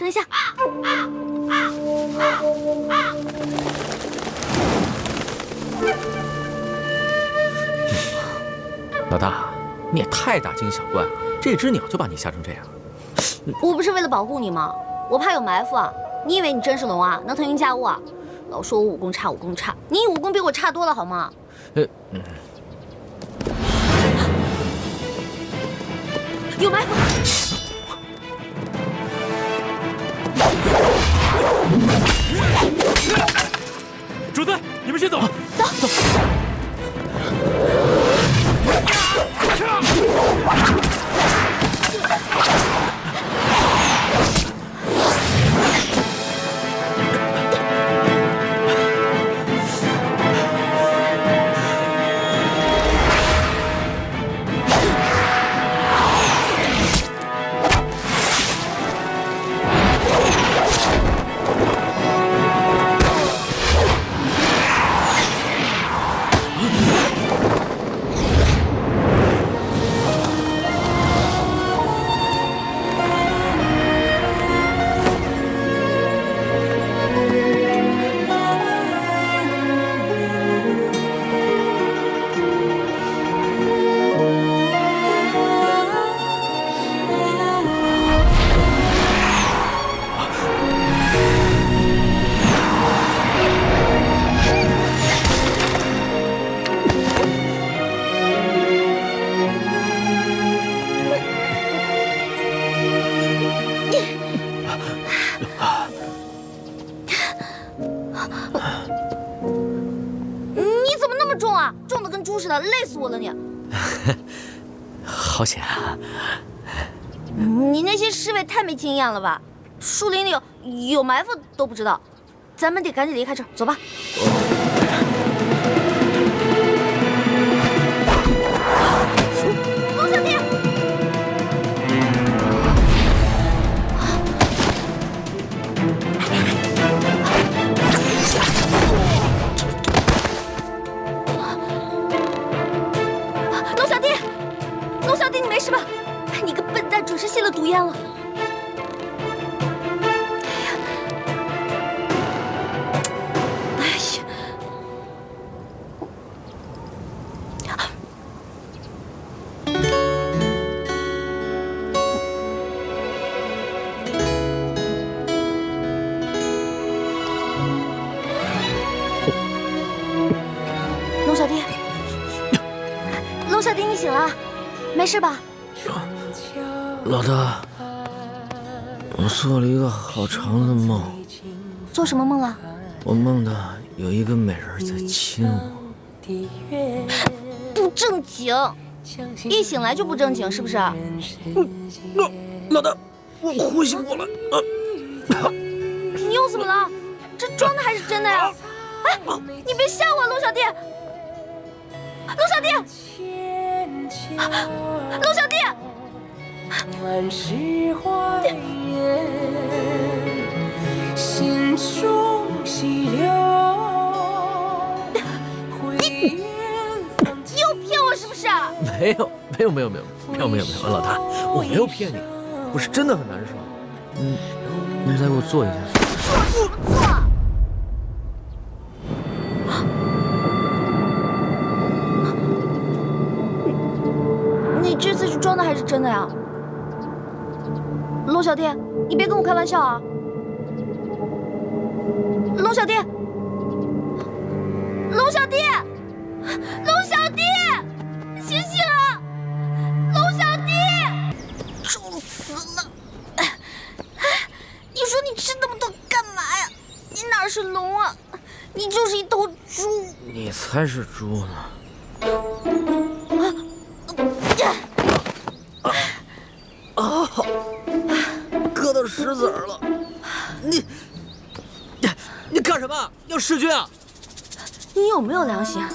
等一下。老大，你也太大惊小怪了，这只鸟就把你吓成这样。我不是为了保护你吗？我怕有埋伏啊！你以为你真是龙啊？能腾云驾雾啊？老说我武功差，武功差，你武功比我差多了好吗？有埋伏！主子，你们先走。走。累死我了你！好险啊！你那些侍卫太没经验了吧？树林里有埋伏都不知道，咱们得赶紧离开这儿，走吧。龙小弟！你没事吧？你个笨蛋，准是吸了毒烟了。哎呀！龙小弟，龙小弟，你醒了，没事吧？老大，我做了一个好长的梦。做什么梦了？我梦到有一个美人在亲我。不正经，一醒来就不正经，是不是？老大，我呼吸不过来。你又怎么了？这装的还是真的呀？哎，你别吓我，龙小弟！龙小弟！龙小弟！满是花颜，心中细流。你又骗我是不是？没有，老大，我没有骗你，我是真的很难受。你再给我做一下。做。你这次是装的还是真的呀？龙小弟，你别跟我开玩笑啊！龙小弟，龙小弟，龙小弟，醒醒啊！龙小弟，重死了！你说你吃那么多干嘛呀？你哪是龙啊？你就是一头猪！你才是猪呢！割到石子儿了！你干什么？要弑君啊？你有没有良心啊？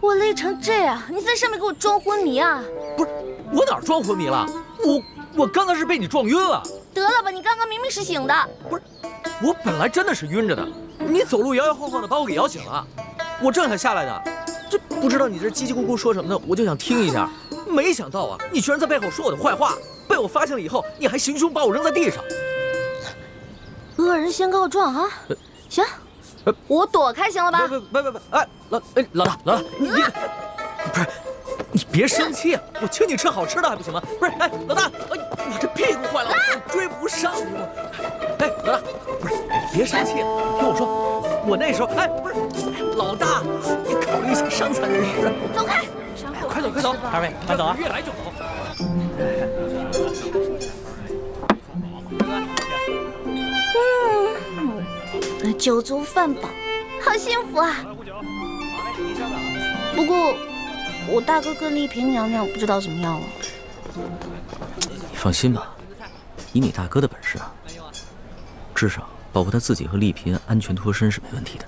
我累成这样，你在上面给我装昏迷啊？不是，我哪儿装昏迷了？我刚才是被你撞晕了。得了吧，你刚刚明明是醒的。不是，我本来真的是晕着的，你走路摇摇晃晃的把我给摇醒了，我正想下来的，这不知道你这叽叽咕咕说什么呢，我就想听一下。没想到啊，你居然在背后说我的坏话，被我发现了以后，你还行凶把我扔在地上。恶人先告状啊！行，我躲开行了吧？别，哎，老大，你不是你别生气，我请你吃好吃的还不行吗？不是，哎，老大，哎，我这屁股坏了，我追不上你了。哎，老大，不是，你别生气，你听我说，我那时候，哎，不是，老大，你考虑一下伤残人士。走开！快走！二位，慢走啊！越来就好。酒足饭饱，好幸福啊！不过，我大哥跟丽萍娘娘不知道怎么样了。你放心吧，以你大哥的本事啊，至少保护他自己和丽萍安全脱身是没问题的。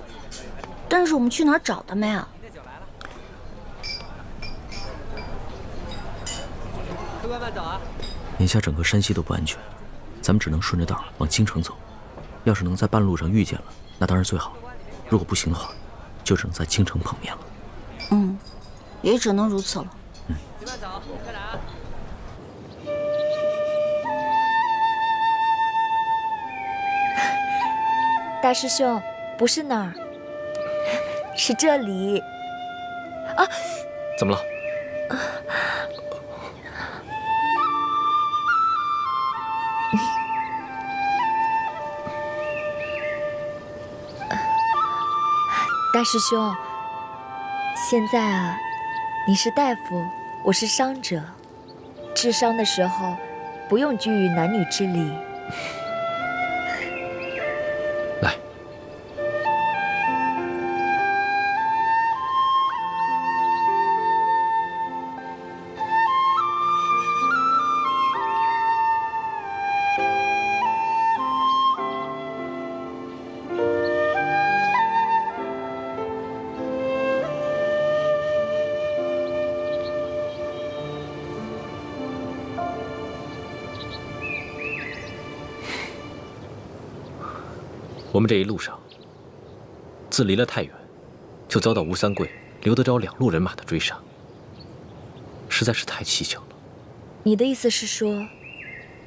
但是我们去哪儿找他们呀？客官慢走啊！眼下整个山西都不安全，咱们只能顺着道往京城走。要是能在半路上遇见了，那当然最好；如果不行的话，就只能在京城碰面了。嗯，也只能如此了。慢走，快点啊！大师兄，不是那儿，是这里。啊，怎么了？大师兄，现在啊，你是大夫，我是伤者，治伤的时候不用拘于男女之礼。来，我们这一路上，自离了太原，就遭到吴三桂、刘德昭两路人马的追杀，实在是太蹊跷了。你的意思是说，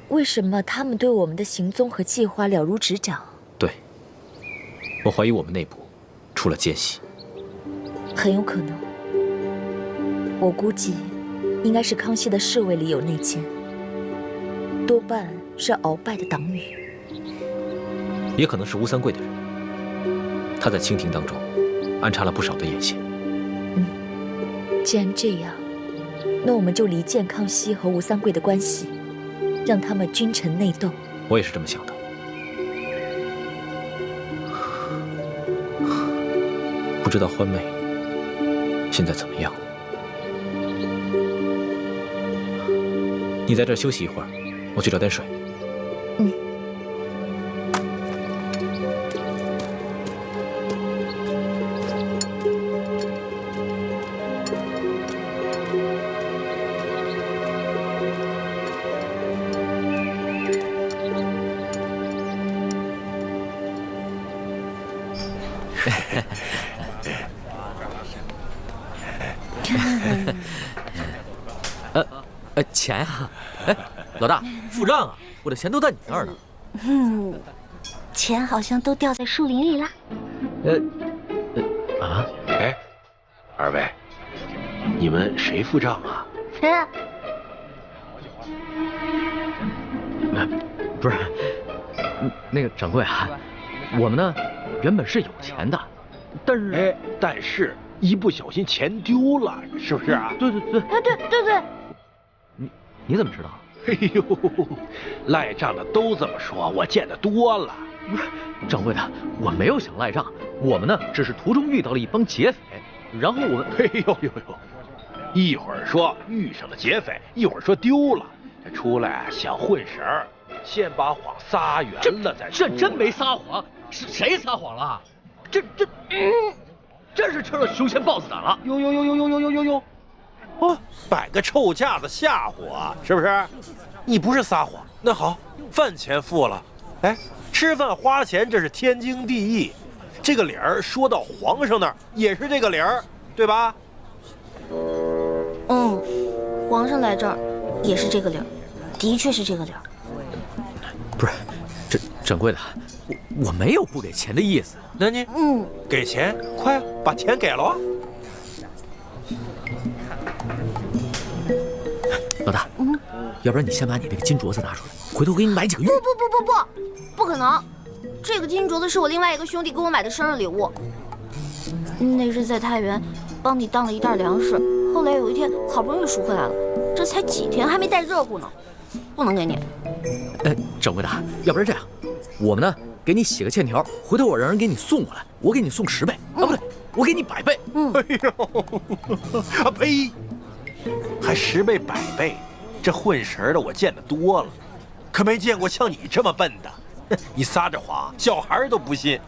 为什么他们对我们的行踪和计划了如指掌？对，我怀疑我们内部出了奸细，很有可能。我估计，应该是康熙的侍卫里有内奸，多半是鳌拜的党羽。也可能是吴三桂的人。他在清廷当中安插了不少的眼线。既然这样，那我们就离间康熙和吴三桂的关系，让他们君臣内斗。我也是这么想的。不知道欢妹现在怎么样？你在这儿休息一会儿，我去找点水。钱呀！哎，老大，付账啊！我的钱都在你那儿呢。钱好像都掉在树林里了。哎，二位，你们谁付账啊？不是，那个掌柜啊，我们呢原本是有钱的，但是一不小心钱丢了，是不是啊？对。对。你怎么知道？哎呦，赖账的都这么说，我见得多了。不是，掌柜的，我没有想赖账，我们呢只是途中遇到了一帮劫匪，然后我们……哎呦，一会儿说遇上了劫匪，一会儿说丢了，这出来想混神儿，先把谎撒圆了再说。这真没撒谎，是谁撒谎了？真是吃了熊先豹子胆了。哟，哦，摆个臭架子吓唬我，是不是？你不是撒谎，那好，饭钱付了，哎，吃饭花钱这是天经地义，这个理儿说到皇上那儿也是这个理儿，对吧？皇上来这儿也是这个理儿，的确是这个理儿。不是，这掌柜的，我没有不给钱的意思。那你给钱，快把钱给了啊！老大，要不然你先把你那个金镯子拿出来，回头我给你买几个玉。不可能！这个金镯子是我另外一个兄弟给我买的生日礼物。那日在太原帮你当了一袋粮食，后来有一天好不容易赎回来了，这才几天还没带热乎呢，不能给你。掌柜的，要不然这样，我们呢给你写个欠条，回头我让人给你送过来，我给你送10倍，不对，我给你100倍。哎呦，啊呸！还10倍100倍，这混神的我见得多了，可没见过像你这么笨的。你撒着谎，小孩都不信。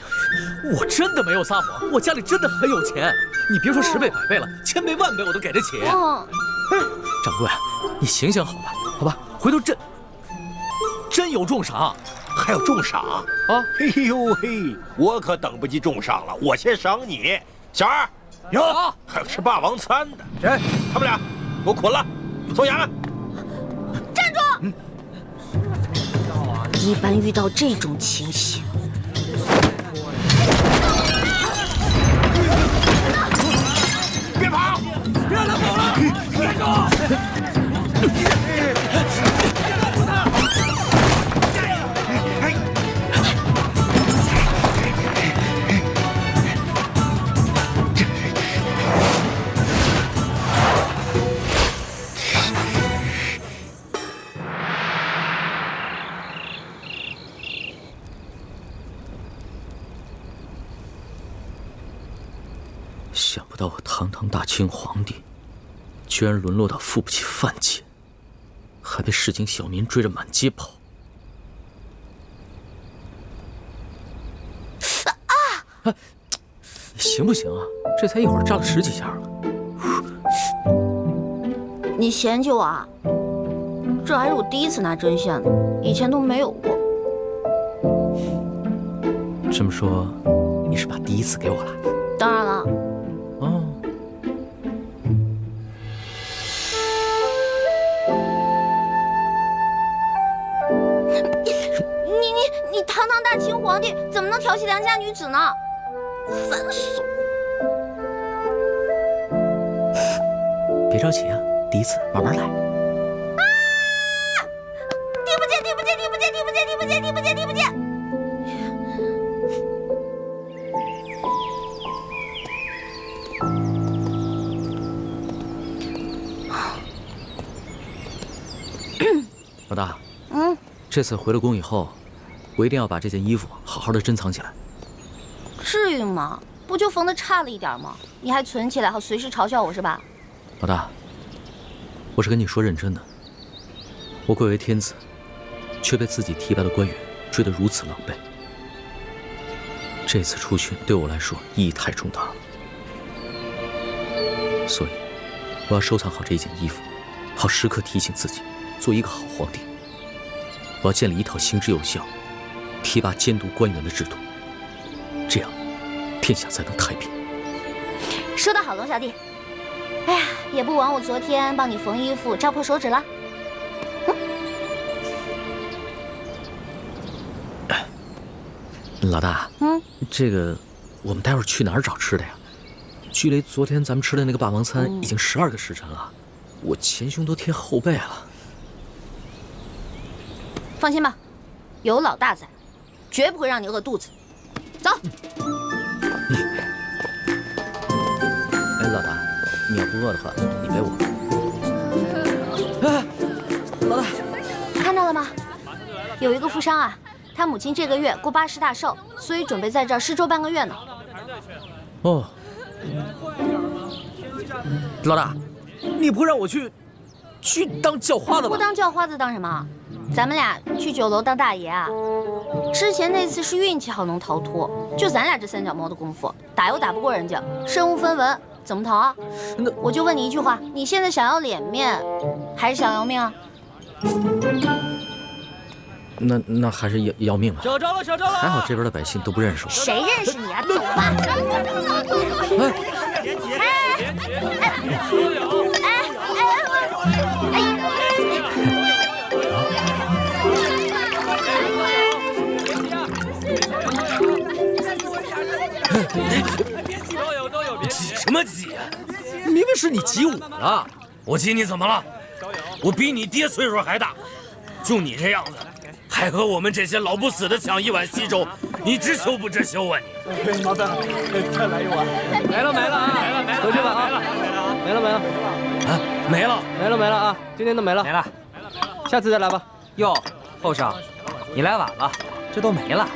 我真的没有撒谎，我家里真的很有钱。你别说10倍100倍了，1000倍10000倍我都给得起。掌柜，你醒醒好吧，好吧，回头真有重赏，还有重赏啊！哎呦嘿，我可等不及重赏了，我先赏你。小二，有还有吃霸王餐的，谁？他们俩给我捆了，送衙门。站住！一般遇到这种情形，别跑！别让他跑了！站住！想不到我堂堂大清皇帝，居然沦落到付不起饭钱，还被市井小民追着满街跑。行不行啊？这才一会儿扎了10几下了。你嫌弃我啊？这还是我第一次拿针线呢，以前都没有过。这么说，你是把第一次给我了？当然了。哦。你堂堂大清皇帝，怎么能调戏良家女子呢？烦死了！别着急啊，第一次慢慢来。听不见，听不见，听不见，听不见，听不见，听不见，听不见！老大，这次回了宫以后，我一定要把这件衣服好好的珍藏起来。至于吗？不就缝得差了一点吗？你还存起来，好随时嘲笑我是吧？老大，我是跟你说认真的。我贵为天子，却被自己提拔的官员追得如此狼狈。这次出巡对我来说意义太重大了，所以我要收藏好这一件衣服，好时刻提醒自己做一个好皇帝。我要建立一套行之有效、提拔监督官员的制度，这样天下才能太平。说得好，龙小弟。哎呀，也不枉我昨天帮你缝衣服扎破手指了。老大，这个我们待会儿去哪儿找吃的呀？距离昨天咱们吃的那个霸王餐已经12个时辰了，我前胸都贴后背了。放心吧，有老大在，绝不会让你饿肚子。走。哎，老大，你要不饿的话，你陪我。哎，老大，看到了吗？有一个富商啊，他母亲这个月过80大寿，所以准备在这儿施粥半个月呢。哦，老大，你不让我去当叫花子吧？不当叫花子当什么？咱们俩去酒楼当大爷啊！之前那次是运气好能逃脱，就咱俩这3脚猫的功夫，打又打不过人家，身无分文，怎么逃啊？那我就问你一句话，你现在想要脸面，还是想要命啊？那还是要命吧。小招了，小招了！还好这边的百姓都不认识我。谁认识你啊？走吧。都有，别挤什么挤啊？明明是你挤我了。我挤你怎么了？我比你爹岁数还大，就你这样子，还和我们这些老不死的抢一碗稀粥，你知羞不知羞啊你？麻烦，再来一碗。没了啊，回去吧啊，没了。啊，没了啊，今天都没了，下次再来吧。哟，后生，你来晚了，这都没了。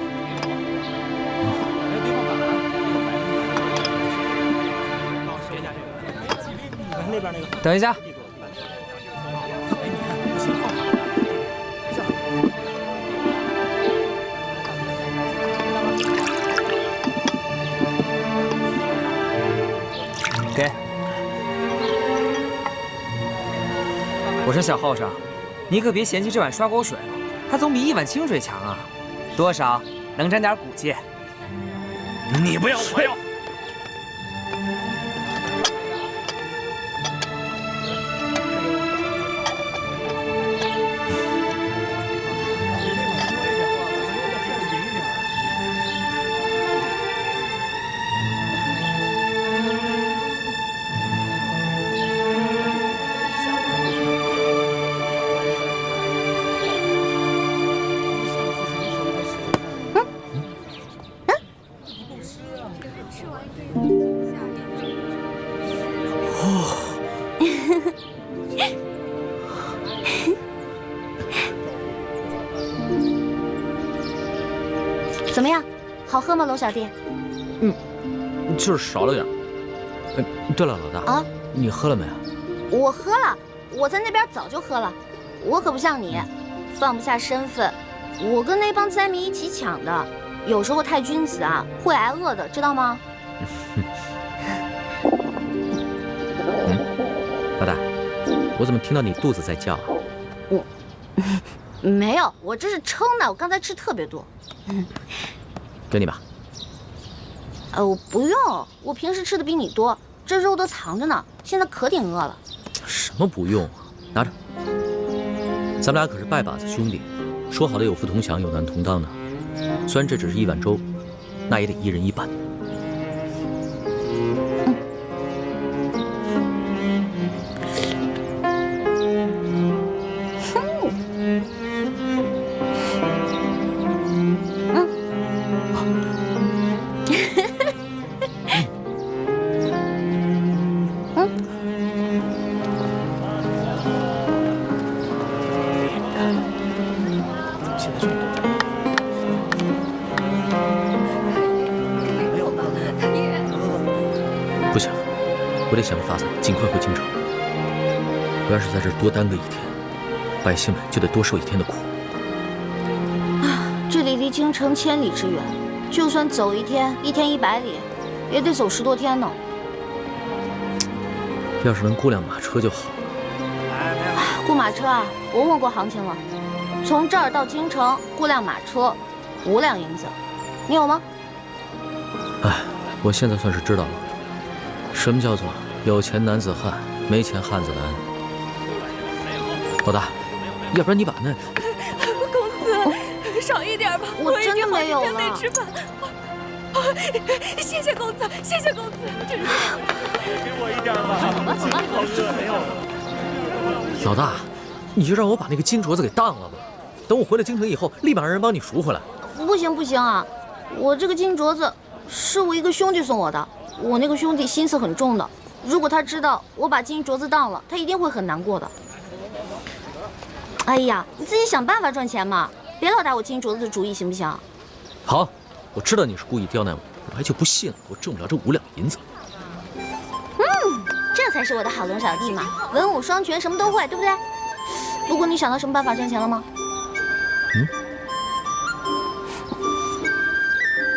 等一下。给。我说小后生，你可别嫌弃这碗刷锅水了，它总比一碗清水强啊，多少能沾点骨气。你不要，我要。怎么样，好喝吗，龙小弟？就是少了点。对了，老大啊，你喝了没啊？我喝了，我在那边早就喝了。我可不像你，放不下身份。我跟那帮灾民一起抢的，有时候太君子啊，会挨饿的，知道吗？老大，我怎么听到你肚子在叫啊？没有，我这是撑的，我刚才吃特别多。给你吧。我不用，我平时吃的比你多，这肉都藏着呢，现在可挺饿了。什么不用啊？拿着。咱们俩可是拜把子兄弟，说好的有福同享，有难同当呢。虽然这只是一碗粥，那也得一人一半。不行，我得想个法子尽快回京城。我要是在这儿多耽搁一天，百姓们就得多受一天的苦。这里离京城千里之远，就算走一天100里，也得走10多天呢。要是能雇辆马车就好了。雇马车啊，我问过行情了，从这儿到京城雇辆马车5两银子，你有吗？哎，我现在算是知道了，什么叫做有钱男子汉，没钱汉子难。老大，要不然你把那……公子，少一点吧，我真的没有了。得吃饭。谢谢公子，谢谢公子，真是。给我一点吧，好饿没有？老大，你就让我把那个金镯子给当了吧，等我回了京城以后，立马让人帮你赎回来。不行不行啊，我这个金镯子是我一个兄弟送我的，我那个兄弟心思很重的，如果他知道我把金镯子当了，他一定会很难过的。哎呀，你自己想办法赚钱嘛，别老打我金镯子的主意，行不行？好，我知道你是故意刁难我，我还就不信了，我挣不了这5两银子。这才是我的好龙小弟嘛，文武双全，什么都会，对不对？不过你想到什么办法赚钱了吗？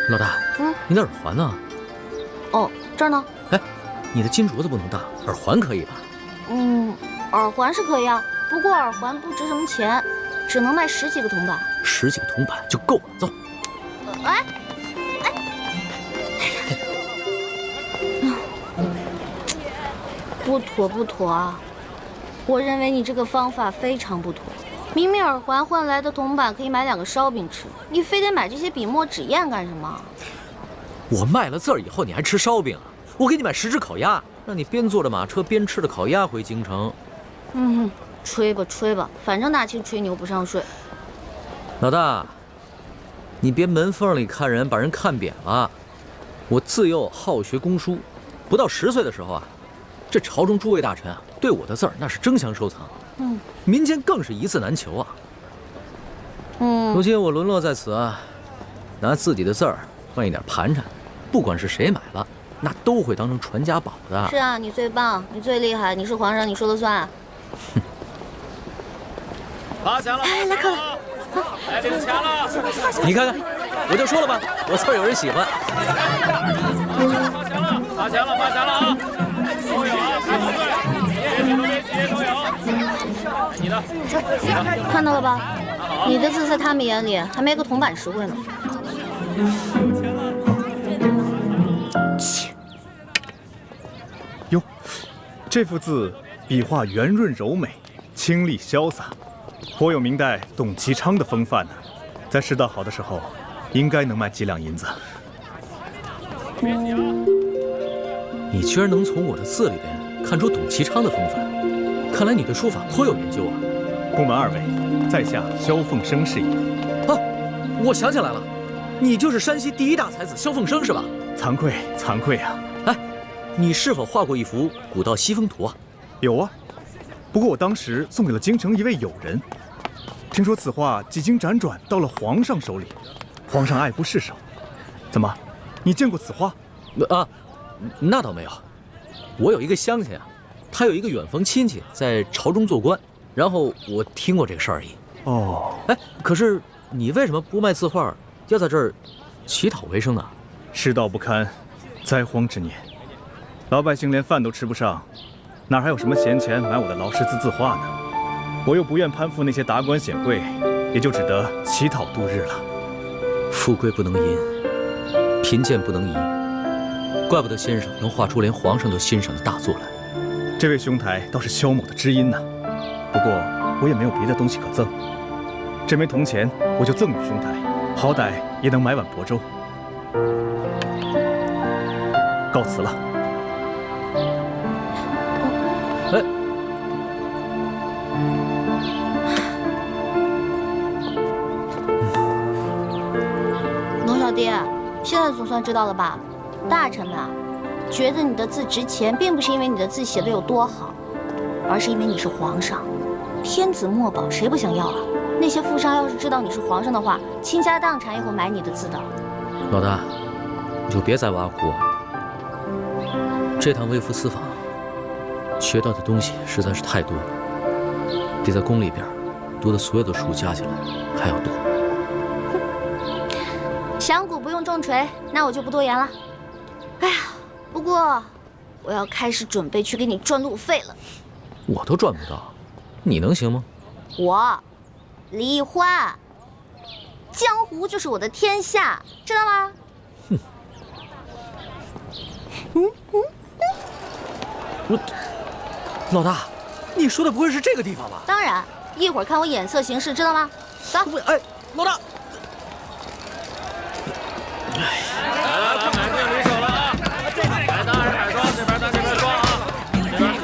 老大，你的耳环呢？哦，这儿呢。哎，你的金镯子不能当，耳环可以吧？耳环是可以啊，不过耳环不值什么钱，只能卖10几个铜板。10几个铜板就够了，走。不妥啊！我认为你这个方法非常不妥。明明耳环换来的铜板可以买2个烧饼吃，你非得买这些笔墨纸砚干什么？我卖了字儿以后，你还吃烧饼啊？我给你买10只烤鸭，让你边坐着马车边吃着烤鸭回京城。吹吧吹吧，反正大清吹牛不上税。老大，你别门缝里看人，把人看扁了。我自幼好学工书，不到10岁的时候啊，这朝中诸位大臣啊，对我的字儿那是争相收藏。民间更是一字难求啊。如今我沦落在此啊，拿自己的字儿换一点盘缠，不管是谁买了，那都会当成传家宝的。是啊，你最棒，你最厉害，你是皇上，你说了算。发钱了！哎，来客了。来领钱了！你看看，我就说了吧，我字儿有人喜欢。发钱了！发钱了！发钱了啊！都有啊，排好队，几页几页都有。你的，看到了吧？你的字在他们眼里还没个铜板实惠呢。哟，这幅字笔画圆润柔美，清丽潇洒，颇有明代董其昌的风范呢。在世道好的时候，应该能卖几两银子。你居然能从我的字里边看出董其昌的风范，看来你对书法颇有研究啊！不瞒二位，在下萧凤生是也。啊，我想起来了，你就是山西第1大才子萧凤生是吧？惭愧惭愧啊！哎，你是否画过一幅古道西风图啊？有啊，不过我当时送给了京城一位友人。听说此画几经辗转到了皇上手里，皇上爱不释手。怎么，你见过此画？啊，那倒没有。我有一个乡亲啊，他有一个远房亲戚在朝中做官，然后我听过这个事儿而已。哦，哎，可是你为什么不卖字画，要在这儿乞讨为生呢？世道不堪，灾荒之年，老百姓连饭都吃不上，哪还有什么闲钱买我的劳师字字画呢？我又不愿攀附那些达官显贵，也就只得乞讨度日了。富贵不能淫，贫贱不能移，怪不得先生能画出连皇上都欣赏的大作来。这位兄台倒是萧某的知音呐，不过我也没有别的东西可赠，这枚铜钱我就赠与兄台，好歹也能买碗薄粥。告辞了。哎。龙小弟，现在总算知道了吧？大臣们啊，觉得你的字值钱，并不是因为你的字写的有多好，而是因为你是皇上，天子墨宝谁不想要啊？那些富商要是知道你是皇上的话，倾家荡产也会买你的字的。老大，你就别再挖苦我。这趟微服私访，学到的东西实在是太多了，比在宫里边读的所有的书加起来还要多。响鼓不用重锤，那我就不多言了。哎呀，不过我要开始准备去给你赚路费了。我都赚不到，你能行吗？我，李欢，江湖就是我的天下，知道吗？哼。老大，你说的不会是这个地方吧？当然，一会儿看我眼色行事，知道吗？走。哎，老大。来，满镜离手了啊！来，当然买双，这边当这边双啊，这边全。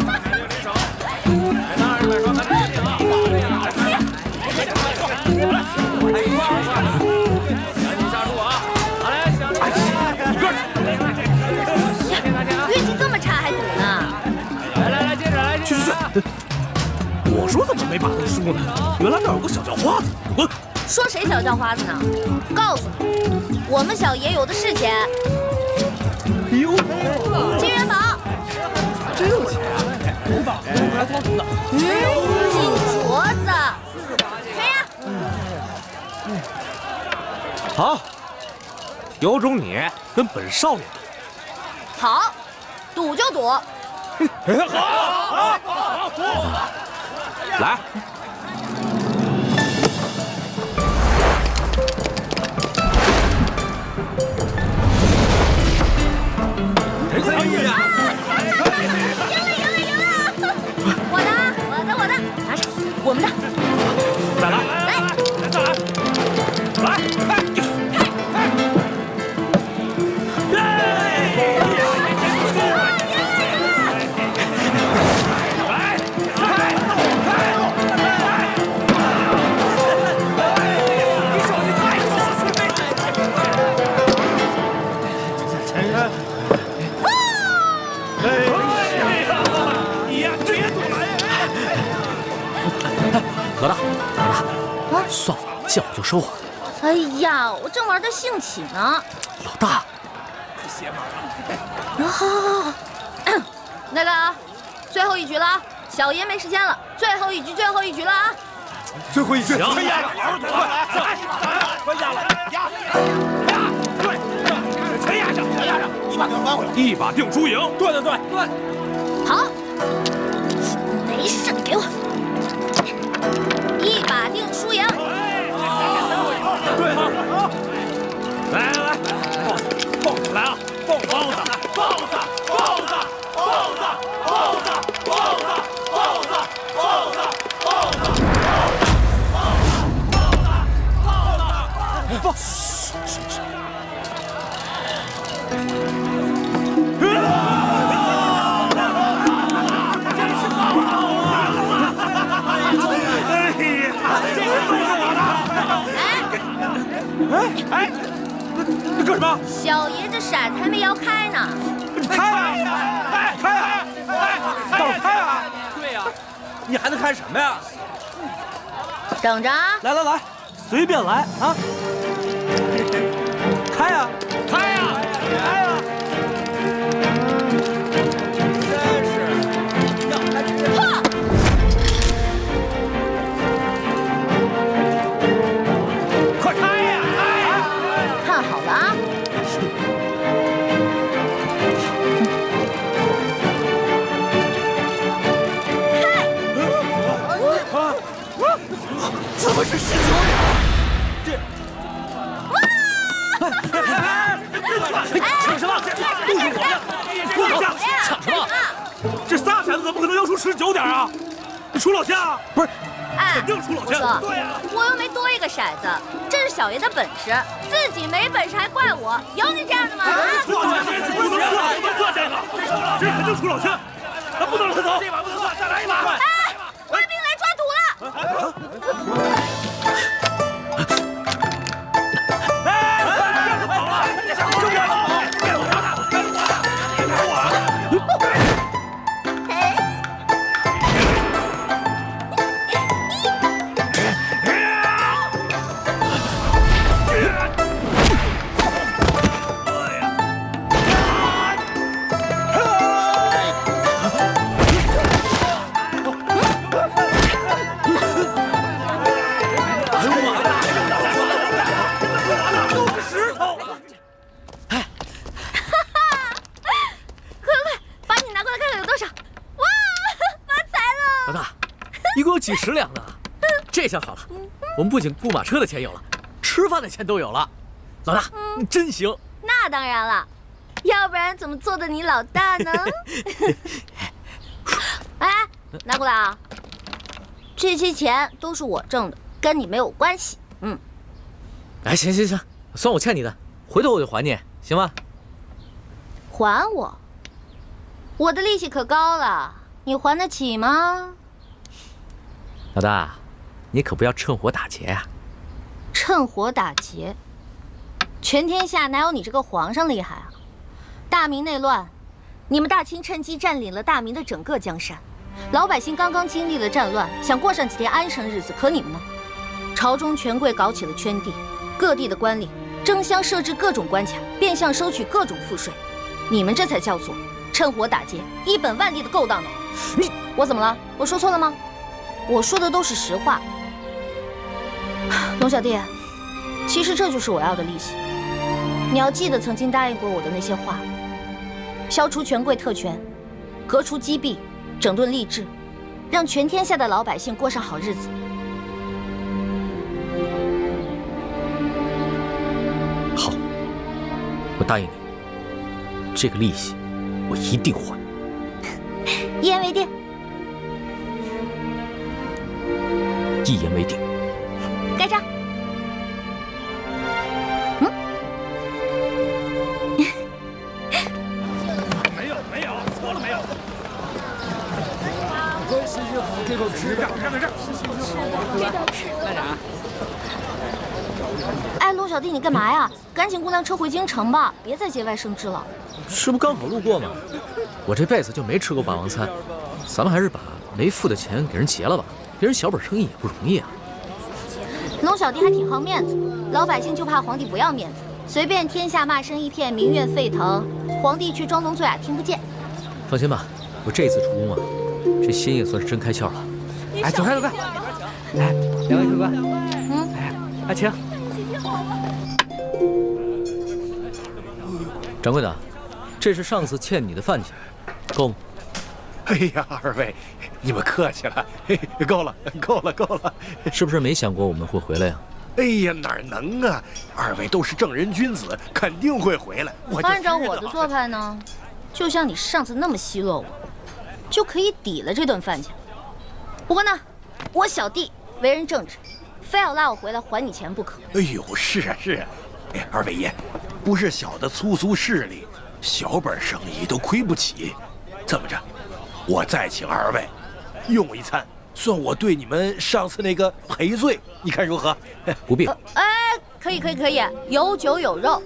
满镜离手，来，当然买双，看这边啊！赶紧下注啊！好嘞，小李，你过去。运气这么差还赌呢？来，接着来，去！我说怎么没把他输呢？原来那有个小叫花子，滚！说谁小叫花子呢？告诉你，我们小爷有的是钱。哟，金元宝，真有钱啊！铜宝，还掏铜的。金镯子，谁呀？好，有种你跟本少爷比。好，赌就赌。好，来。赢了！我的，拿上，我们的。再来，来，再来，来，算了，见我就收啊。哎呀，我正玩得兴起呢。老大，好，那个，最后一局了，小爷没时间了，最后一局了啊！最后一局，行，快压了，对，全压上，一把定翻回来，一把定输赢。对，好，没事，给我一把定输赢。对，来，豹子来了，豹子。哎，你干什么？小爷这骰子还没摇开呢。开啊！倒是开啊！对呀，你还能看什么呀？等着啊！来，随便来啊！开呀！真是要开直接。快开呀！看好了啊！怎么是石球呀？抢什么？都是我的！抢什么？这仨骰子怎么可能摇出19点啊？你出老千啊？不是，哎，肯定出老千。我说对呀，我又没多一个骰子，这是小爷的本事，自己没本事还怪我，有你这样的吗？不能算这个，这肯定出老千，咱不能让他走。这把不能算，再来一把。哎，官兵来抓土了！几10两呢，这下好了，我们不仅雇马车的钱有了，吃饭的钱都有了。老大，你真行。那当然了，要不然怎么做的你老大呢？哎，拿过来啊！这些钱都是我挣的，跟你没有关系。哎，行，算我欠你的，回头我就还你，行吗？还我？我的利息可高了，你还得起吗？老大，你可不要趁火打劫呀！趁火打劫？全天下哪有你这个皇上厉害啊？大明内乱，你们大清趁机占领了大明的整个江山，老百姓刚刚经历了战乱，想过上几天安生日子，可你们呢？朝中权贵搞起了圈地，各地的官吏争相设置各种关卡，变相收取各种赋税，你们这才叫做趁火打劫，一本万利的勾当呢！我怎么了？我说错了吗？我说的都是实话。龙小弟，其实这就是我要的利息。你要记得曾经答应过我的那些话：消除权贵特权，革除积弊，整顿吏治，让全天下的老百姓过上好日子。好，我答应你，这个利息我一定还。一言为定。一言为定。盖章。没有，错了没有？心情好，这口吃。在这儿。干啥？哎，陆小弟，你干嘛呀？赶紧雇辆车回京城吧，别再节外生枝了。这不刚好路过吗？我这辈子就没吃过霸王餐，咱们还是把没付的钱给人结了吧。别人小本生意也不容易啊。龙小弟还挺好面子，老百姓就怕皇帝不要面子，随便天下骂声一片，民怨沸腾，皇帝去装聋作哑听不见。放心吧，我这次出宫啊，这心也算是真开窍了。哎，走开走开！哎，两位客官，哎，请。掌柜的，这是上次欠你的饭钱，够吗？哎呀，二位，你们客气了，嘿，够了，够了，够了。是不是没想过我们会回来呀？哎呀，哪能啊！二位都是正人君子，肯定会回来。按照我的做派呢，就像你上次那么奚落我，就可以抵了这顿饭钱。不过呢，我小弟为人正直，非要拉我回来还你钱不可。哎呦，是啊是啊。哎，二位爷，不是小的粗俗势力，小本生意都亏不起。这么着，我再请二位用一餐，算我对你们上次那个赔罪，你看如何？不必。哎，可以，有酒有肉。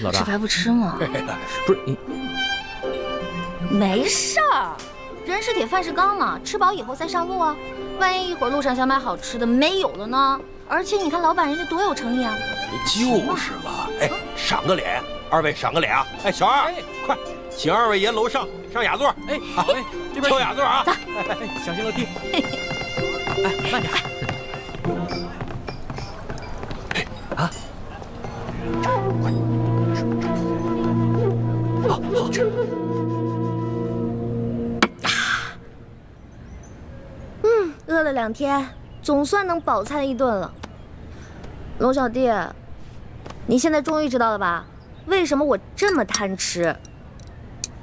老大，吃白不吃嘛？不是你，没事儿，人是铁，饭是钢嘛，吃饱以后再上路啊。万一一会儿路上想买好吃的没有了呢？而且你看老板人家多有诚意啊。就是嘛，哎，赏个脸，二位赏个脸啊！哎，小二，快，请二位爷楼上雅座。哎，好，哎，这边挑雅座啊！哎，小心楼梯。哎，慢点。啊！好吃。饿了2天，总算能饱餐一顿了。龙小弟，你现在终于知道了吧？为什么我这么贪吃？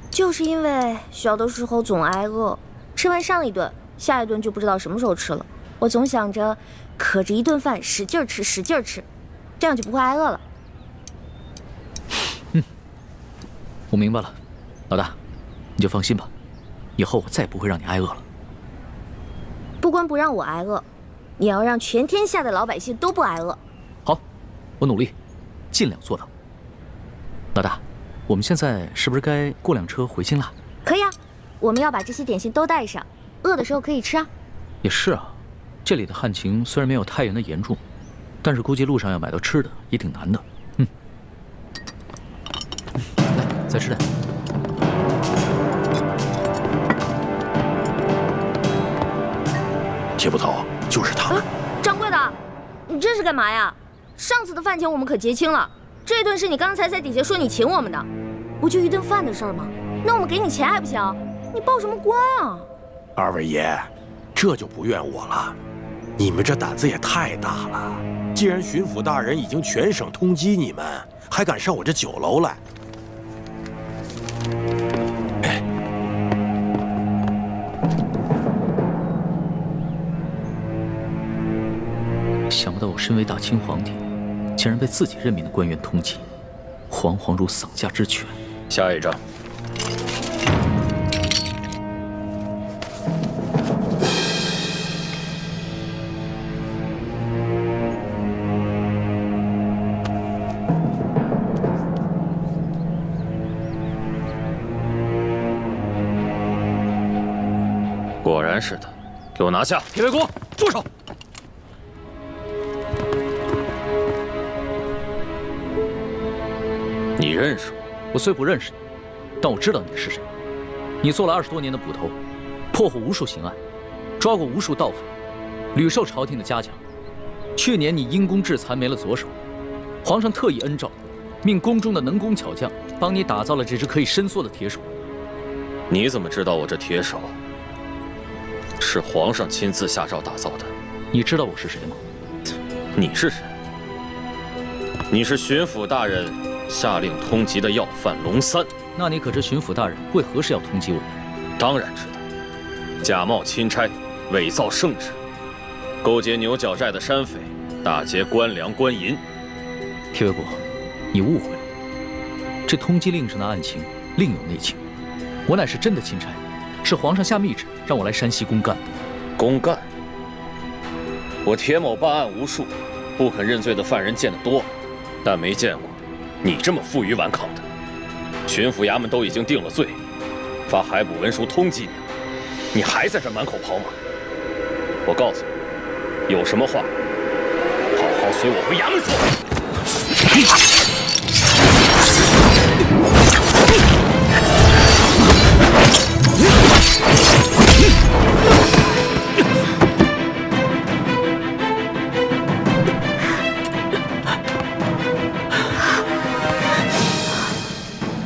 就是因为小的时候总挨饿，吃完上一顿，下一顿就不知道什么时候吃了。我总想着可着一顿饭使劲吃，使劲吃，这样就不会挨饿了。我明白了，老大，你就放心吧，以后我再也不会让你挨饿了。不光不让我挨饿，也要让全天下的老百姓都不挨饿。好，我努力，尽量做到。老大，我们现在是不是该过辆车回京了？可以啊，我们要把这些点心都带上，饿的时候可以吃啊。也是啊，这里的旱情虽然没有太原的严重，但是估计路上要买到吃的也挺难的。来，再吃点。铁捕头，就是他们。掌柜的，你这是干嘛呀？上次的饭钱我们可结清了，这顿是你刚才在底下说你请我们的，不就一顿饭的事儿吗？那我们给你钱还不行？你报什么官啊？二位爷，这就不怨我了。你们这胆子也太大了！既然巡抚大人已经全省通缉你们，还敢上我这酒楼来？想不到我身为大清皇帝，竟然被自己任命的官员通缉，惶惶如丧家之犬。下一章。果然是他，给我拿下！铁卫公，住手！你认识我？我虽不认识你，但我知道你是谁。你做了20多年的捕头，破获无数刑案，抓过无数盗匪，屡受朝廷的嘉奖。去年你因公致残没了左手，皇上特意恩诏，命宫中的能工巧匠帮你打造了这只可以伸缩的铁手。你怎么知道我这铁手是皇上亲自下诏打造的？你知道我是谁吗？你是谁？你是巡抚大人下令通缉的要犯龙三。那你可知巡抚大人为何事要通缉我？当然知道，假冒钦差，伪造圣旨，勾结牛角寨的山匪，打劫官粮官银。铁卫国，你误会了，这通缉令上的案情另有内情。我乃是真的钦差，是皇上下密旨让我来山西公干的。公干？我铁某办案无数，不肯认罪的犯人见得多，但没见过你这么负隅顽抗的。巡抚衙门都已经定了罪，发海捕文书通缉你还在这满口跑马。我告诉你，有什么话好好随我回衙门说。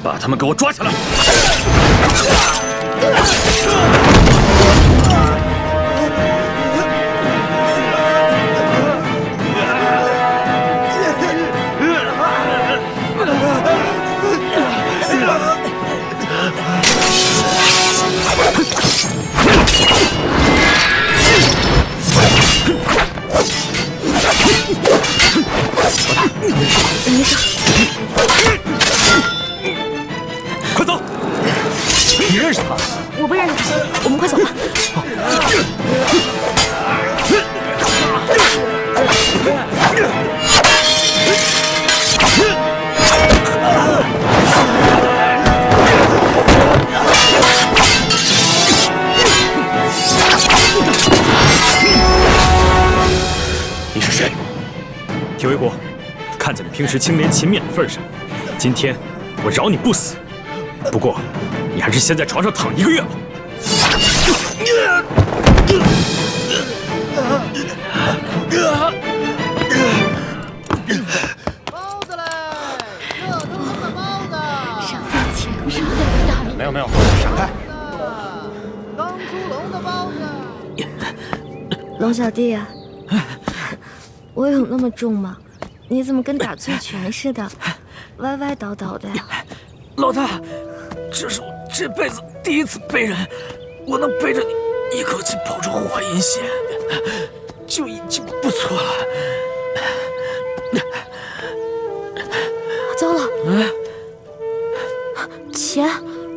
把他们给我抓起来！没事。快走！你认识他？我不认识他，我们快走吧。你是谁？铁卫国，看在你平时清廉勤勉的份上，今天我饶你不死。不过，你还是先在床上躺1个月吧。包子嘞，热腾腾的包子。上饭前热的没有，闪开！刚出笼的包子。龙小弟，我有那么重吗？你怎么跟打醉拳似的，歪歪倒倒的呀？老大，这是我这辈子第一次背人，我能背着你一口气跑出华阴县，就已经不错了。糟了，钱，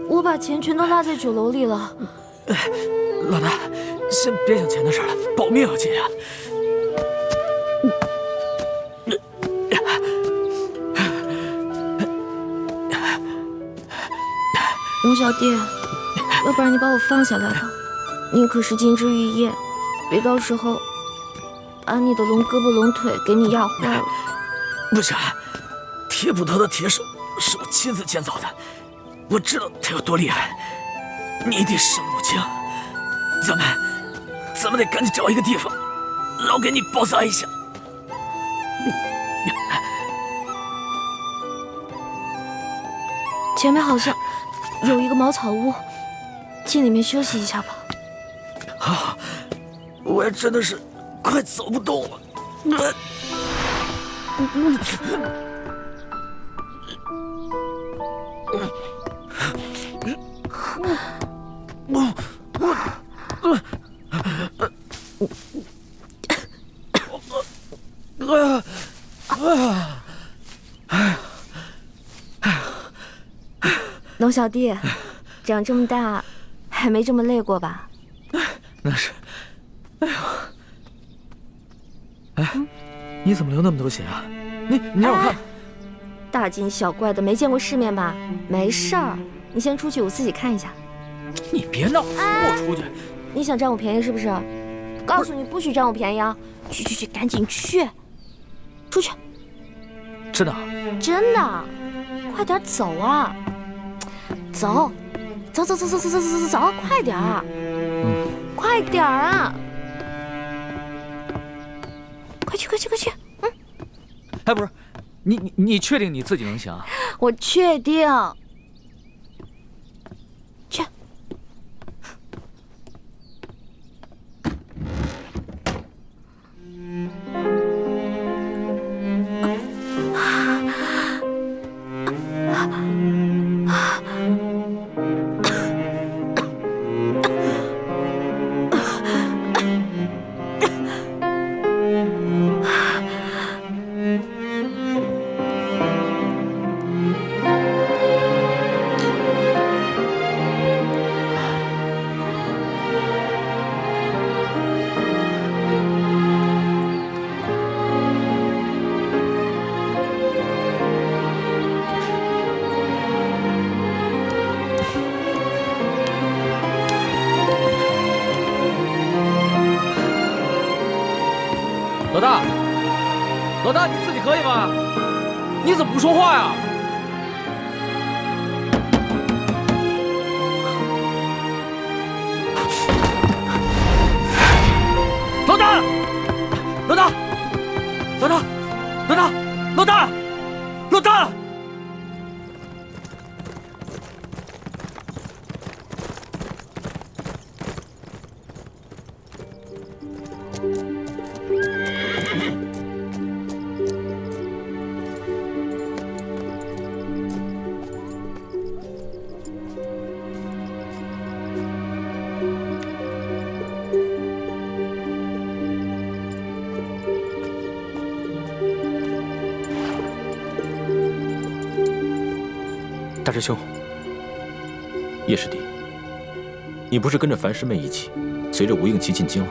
我把钱全都落在酒楼里了。老大，先别想钱的事了，保命要紧啊！龙小弟，要不然你把我放下来吧，你可是金枝玉叶，别到时候把你的龙胳膊龙腿给你压坏了。不行，铁捕头的铁手是我亲自建造的，我知道他有多厉害，你一定伤得不轻。咱们得赶紧找一个地方，老给你包扎一下。前面好像有一个茅草屋，进里面休息一下吧。啊，我也真的是快走不动了。龙小弟，长这么大还没这么累过吧？那是。哎呦，哎，你怎么流那么多血啊？你让我看。大惊小怪的，没见过世面吧？没事儿，你先出去，我自己看一下。你别闹，我出去。你想占我便宜是不是？告诉你，不许占我便宜啊！去，赶紧去，出去。真的？真的，快点走啊！走，快点儿！快点儿啊！快去！哎，不是，你确定你自己能行？我确定。去。老大，你自己可以吗？你怎么不说话呀？老大，老大，老大，老大，老大，老大！大师兄，叶师弟，你不是跟着樊师妹一起，随着吴应奇进京了？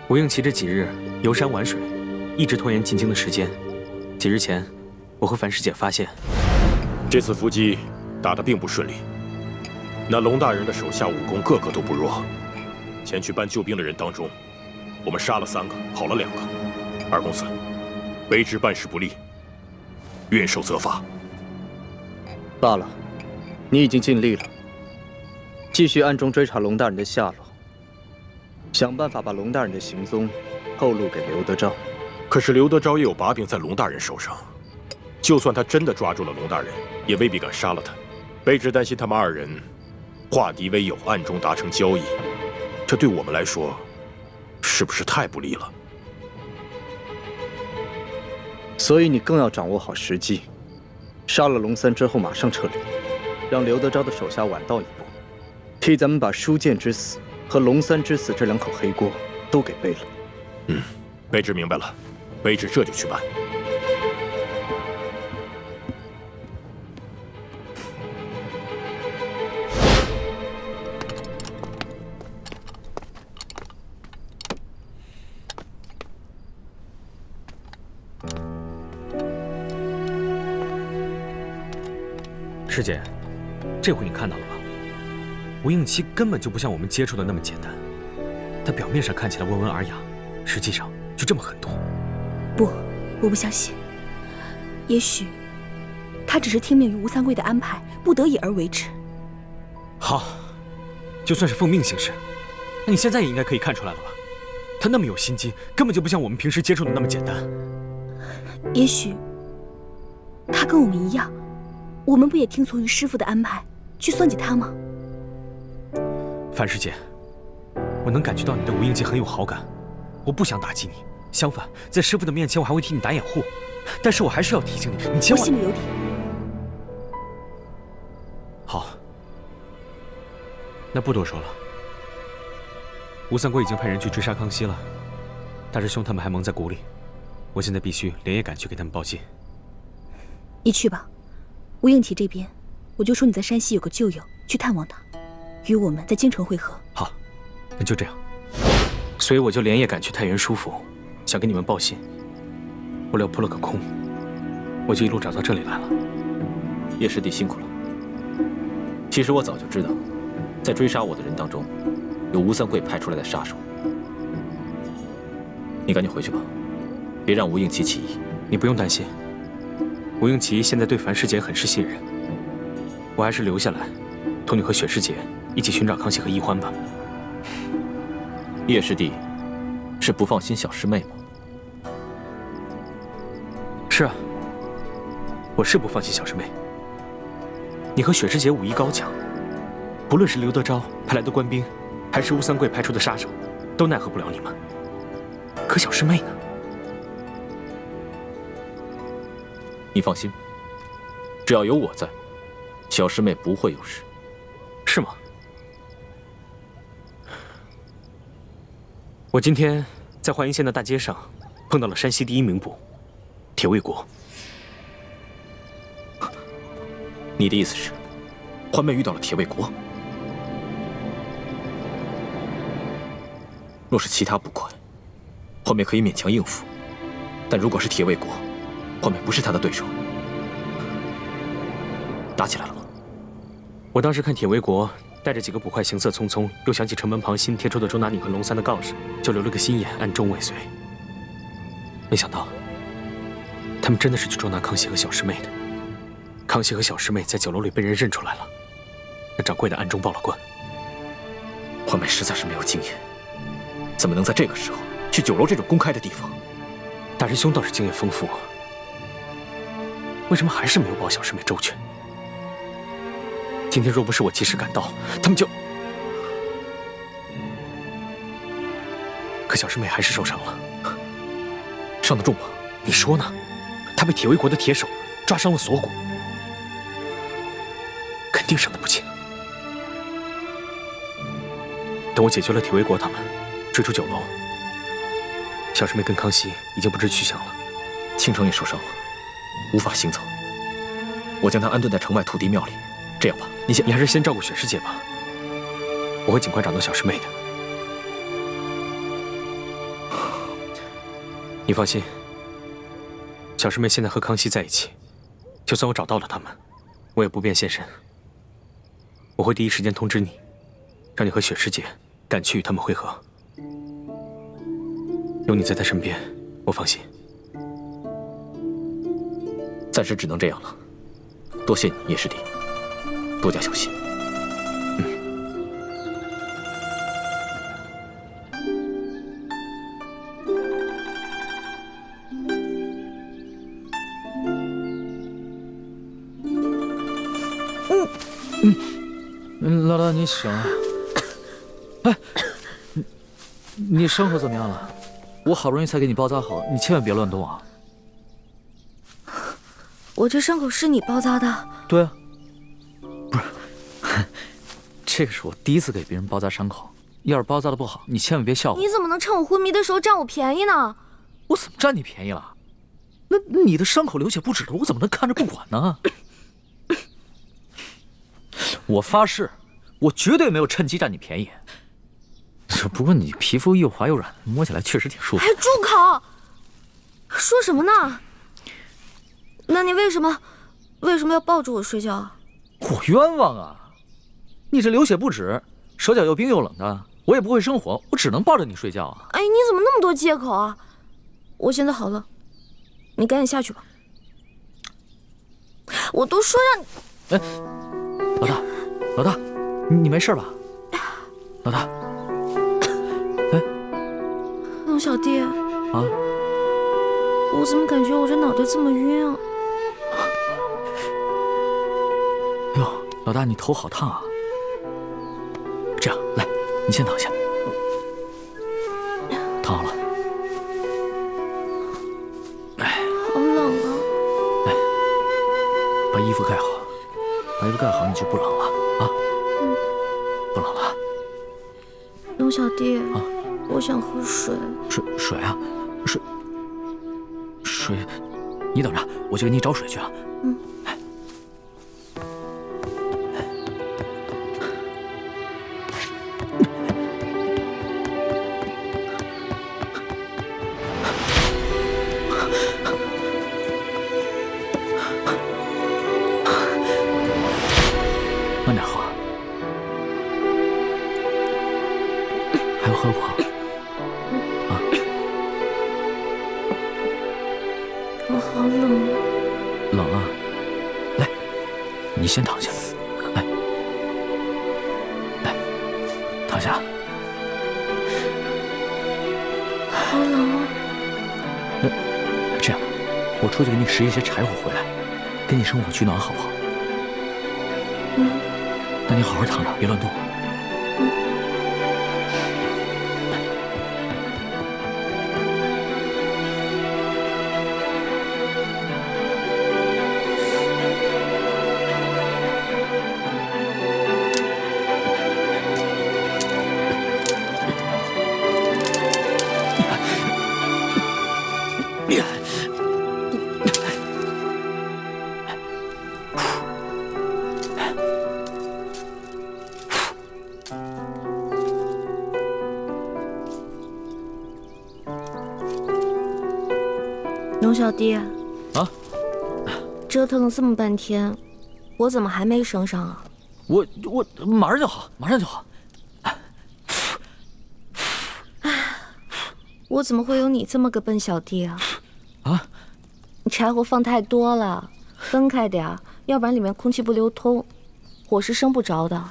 吴应奇这几日游山玩水，一直拖延进京的时间。几日前，我和樊师姐发现，这次伏击打得并不顺利。那龙大人的手下武功个个都不弱，前去搬救兵的人当中，我们杀了3个，跑了2个。二公子，卑职办事不力，愿受责罚。罢了，你已经尽力了。继续暗中追查龙大人的下落，想办法把龙大人的行踪透露给刘德昭。可是刘德昭也有把柄在龙大人手上，就算他真的抓住了龙大人，也未必敢杀了他。卑职担心他们2人化敌为友，暗中达成交易，这对我们来说，是不是太不利了？所以你更要掌握好时机，杀了龙三之后马上撤离，让刘德昭的手下晚到一步，替咱们把舒剑之死和龙三之死这2口黑锅都给背了。卑职明白了，卑职这就去办。师姐，这回你看到了吧？吴应奇根本就不像我们接触的那么简单，他表面上看起来温文尔雅，实际上就这么狠毒。不，我不相信。也许他只是听命于吴三桂的安排，不得已而为之。好，就算是奉命行事，那你现在也应该可以看出来了吧？他那么有心机，根本就不像我们平时接触的那么简单。也许他跟我们一样。我们不也听从于师父的安排，去算计他吗？樊师姐，我能感觉到你对吴应奇很有好感，我不想打击你，相反，在师父的面前，我还会替你打掩护。但是我还是要提醒你，你千万……我心里有底。好，那不多说了。吴三桂已经派人去追杀康熙了，大师兄他们还蒙在鼓里，我现在必须连夜赶去给他们报信。你去吧。吴应奇这边，我就说你在山西有个旧友，去探望他，与我们在京城会合。好，那就这样。所以我就连夜赶去太原书府，想给你们报信。我料扑了个空，我就一路找到这里来了。叶师弟辛苦了。其实我早就知道，在追杀我的人当中，有吴三桂派出来的杀手。你赶紧回去吧，别让吴应奇起疑。你不用担心。吴应奇现在对樊师姐很是信任，我还是留下来，同你和雪师姐一起寻找康熙和奕欢吧。叶师弟是不放心小师妹吗？是啊，我是不放心小师妹。你和雪师姐武艺高强，不论是刘德昭派来的官兵，还是吴三桂派出的杀手，都奈何不了你们。可小师妹呢？你放心，只要有我在，小师妹不会有事。是吗？我今天在淮阴县的大街上碰到了山西第1名捕铁卫国。你的意思是，欢妹遇到了铁卫国？若是其他捕快，欢妹可以勉强应付；但如果是铁卫国，欢妹不是他的对手。打起来了吗？我当时看铁卫国带着几个捕快行色匆匆，又想起城门旁新贴出的周拿你和龙三的告示，就留了个心眼，暗中尾随。没想到，他们真的是去捉拿康熙和小师妹的。康熙和小师妹在酒楼里被人认出来了，那掌柜的暗中报了官。华妹实在是没有经验，怎么能在这个时候去酒楼这种公开的地方？大师兄倒是经验丰富啊，为什么还是没有保小师妹周全？今天若不是我及时赶到，他们就……可小师妹还是受伤了，伤得重吗？你说呢？她被铁围国的铁手抓伤了锁骨，肯定伤得不轻。等我解决了铁围国他们，追出酒楼，小师妹跟康熙已经不知去向了。倾城也受伤了，无法行走。我将她安顿在城外土地庙里。这样吧，你还是先照顾雪师姐吧，我会尽快找到小师妹的。你放心，小师妹现在和康熙在一起，就算我找到了他们，我也不便现身。我会第一时间通知你，让你和雪师姐赶去与他们会合。有你在她身边，我放心。暂时只能这样了，多谢你，叶师弟，多加小心。老大，你醒了？哎，你伤口怎么样了？我好不容易才给你包扎好，你千万别乱动啊！我这伤口是你包扎的？对啊，不是，这个是我第一次给别人包扎伤口，要是包扎的不好，你千万别笑话我。你怎么能趁我昏迷的时候占我便宜呢？我怎么占你便宜了？那你的伤口流血不止了，我怎么能看着不管呢？我发誓，我绝对没有趁机占你便宜。不过你皮肤又滑又软，摸起来确实挺舒服。哎，住口！说什么呢？那你为什么要抱着我睡觉啊？我冤枉啊！你这流血不止，手脚又冰又冷的，我也不会生火，我只能抱着你睡觉啊！哎，你怎么那么多借口啊？我现在好了，你赶紧下去吧。我都说让你……哎，老大，你没事吧？老大，哎，龙小弟啊，我怎么感觉我这脑袋这么晕啊？哟，老大，你头好烫啊！这样，来，你先躺下，躺好了。哎，好冷啊！来，把衣服盖好，把衣服盖好，你就不冷了啊！不冷了。龙小弟啊，我想喝水。水啊，水，你等着，我去给你找水去啊。嗯。慢点喝，还要喝不？啊！我好冷。冷啊！来，你先躺下，来，躺下。好冷啊！这样，我出去给你拾一些柴火回来，给你生火取暖，好不好？那你好好躺着，别乱动。龙小弟，啊，折腾了这么半天，我怎么还没升上啊？我马上就好，马上就好。我怎么会有你这么个笨小弟啊？啊？你柴火放太多了，分开点儿，要不然里面空气不流通，火是生不着的。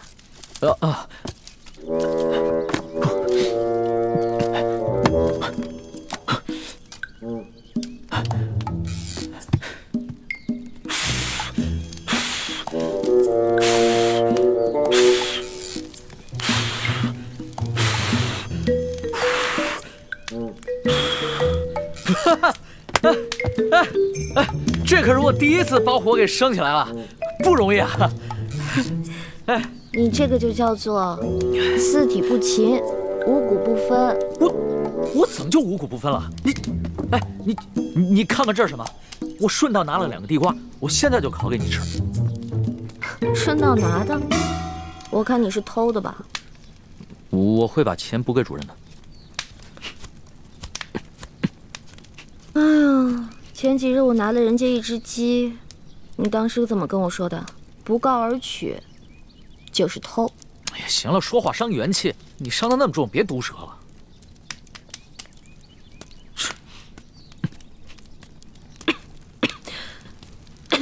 这可是我第一次把火给升起来了，不容易啊！你这个就叫做四体不勤，五谷不分。我怎么就五谷不分了？你看看这是什么？我顺道拿了2个地瓜，我现在就烤给你吃。顺道拿的？我看你是偷的吧？我会把钱补给主人的。哎呀，前几日我拿了人家1只鸡，你当时怎么跟我说的？不告而取，就是偷。哎呀，行了，说话伤元气，你伤得那么重，别毒舌了。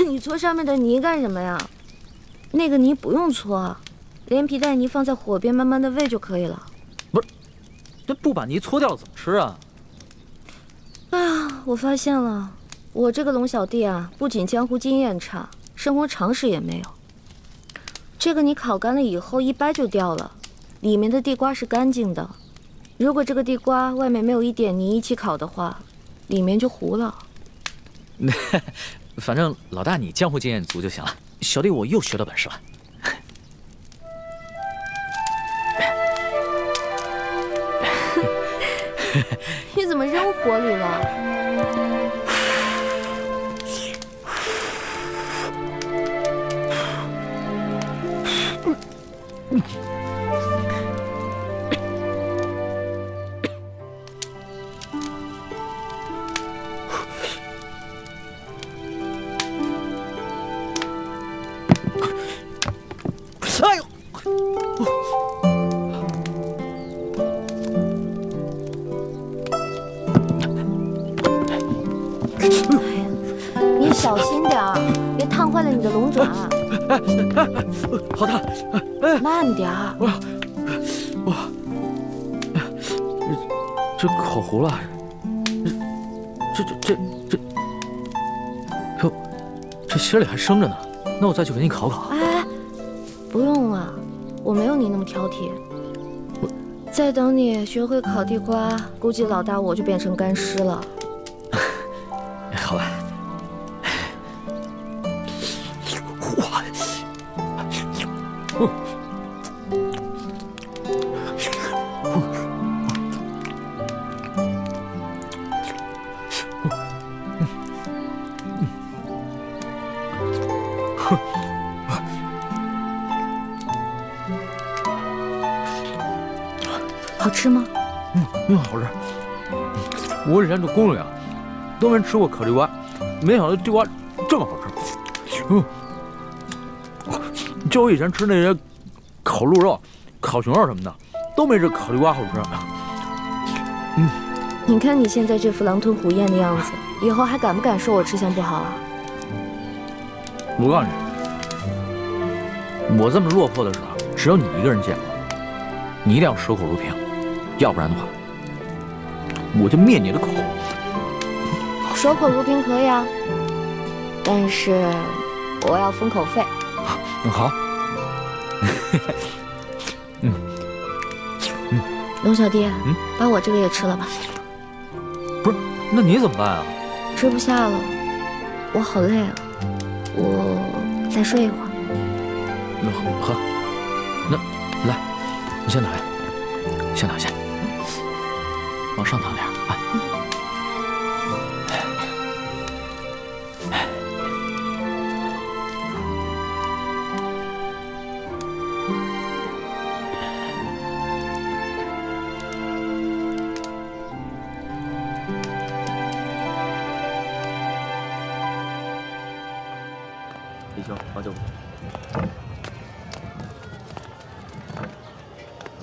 你搓上面的泥干什么呀？那个泥不用搓，连皮带泥放在火边慢慢的煨就可以了。不是，这不把泥搓掉了怎么吃啊？哎呀，我发现了，我这个龙小弟啊，不仅江湖经验差，生活常识也没有。这个泥烤干了以后一掰就掉了，里面的地瓜是干净的。如果这个地瓜外面没有一点泥一起烤的话，里面就糊了。反正老大你江湖经验足就行了，小弟我又学到本事了。你怎么扔火里了？哎呦！你小心点儿，别烫坏了你的龙爪。好的，慢点儿。这烤糊了，这芯里还生着呢，那我再去给你烤烤。哎，不用了，我没有你那么挑剔。再等你学会烤地瓜，估计老大我就变成干尸了。好吧。好吃吗？好吃。我以前做攻略啊，都没吃过烤地瓜，没想到地瓜这么好吃。就我以前吃那些烤鹿肉、烤熊肉什么的，都没这烤地瓜好吃。你看你现在这副狼吞虎咽的样子，以后还敢不敢说我吃相不好啊？我告诉你，我这么落魄的事啊，只有你一个人见过。你一定要守口如瓶，要不然的话，我就灭你的口。守口如瓶可以啊，但是我要封口费。好。龙小弟，把我这个也吃了吧。不是，那你怎么办啊？吃不下了，我好累啊，我再睡一会儿。好，那来，你先躺下，先躺下，往上躺点啊。李兄，好久不见。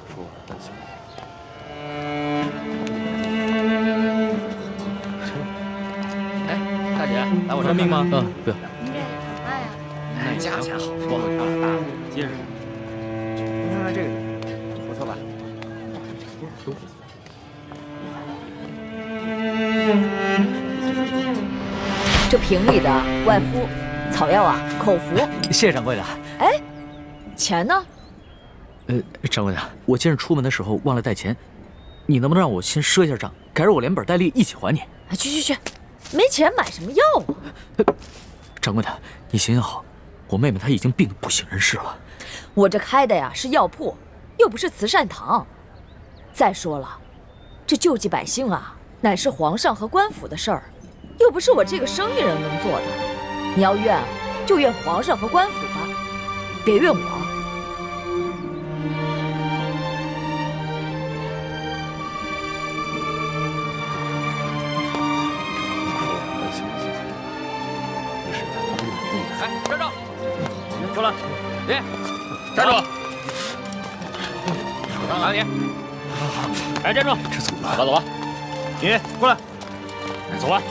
说担心。来我这命吗？不要。哎，价钱好说，大结实。你看看这个，不错吧？这瓶里的外敷草药啊，口服。谢谢掌柜的。哎，钱呢？掌柜的，我今日出门的时候忘了带钱，你能不能让我先赊一下账，改日我连本带利一起还你？去，没钱买什么药啊？掌柜的，你行行好，我妹妹她已经病得不省人事了。我这开的呀是药铺，又不是慈善堂。再说了，这救济百姓啊，乃是皇上和官府的事儿，又不是我这个生意人能做的。你要怨，就怨皇上和官府吧，别怨我。站住！过来，你站住！手上拿你。哎，站住！这怎么走吧，走吧。你过来，走吧。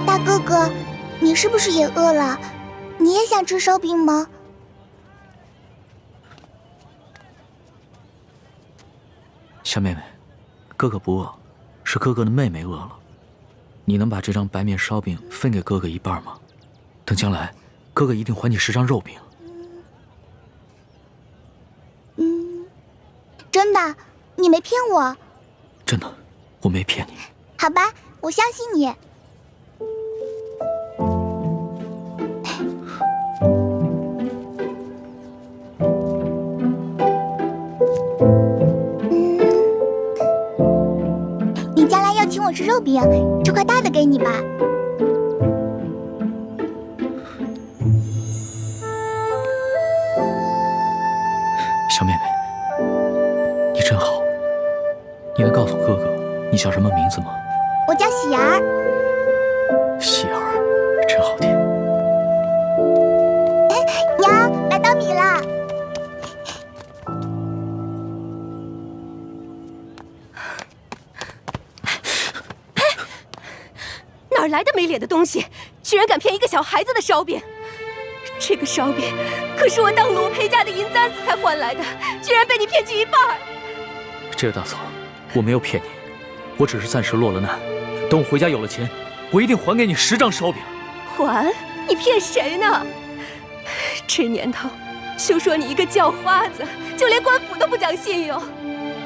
大哥哥，你是不是也饿了？你也想吃烧饼吗？小妹妹，哥哥不饿，是哥哥的妹妹饿了。你能把这张白面烧饼分给哥哥一半吗？等将来，哥哥一定还你10张肉饼。真的，你没骗我？真的，我没骗你。好吧，我相信你。你将来要请我吃肉饼，这块大的给你吧。小妹妹，你真好。你能告诉哥哥你叫什么名字吗？我叫喜儿。喜儿，真好听。娘，来当米了。哪来的没脸的东西，居然敢骗一个小孩子的烧饼！这个烧饼可是我当罗培家的银簪子才换来的，居然被你骗去一半。这个大嫂，我没有骗你，我只是暂时落了难。等我回家有了钱，我一定还给你10张烧饼。还？你骗谁呢？这年头，休说你一个叫花子，就连官府都不讲信用。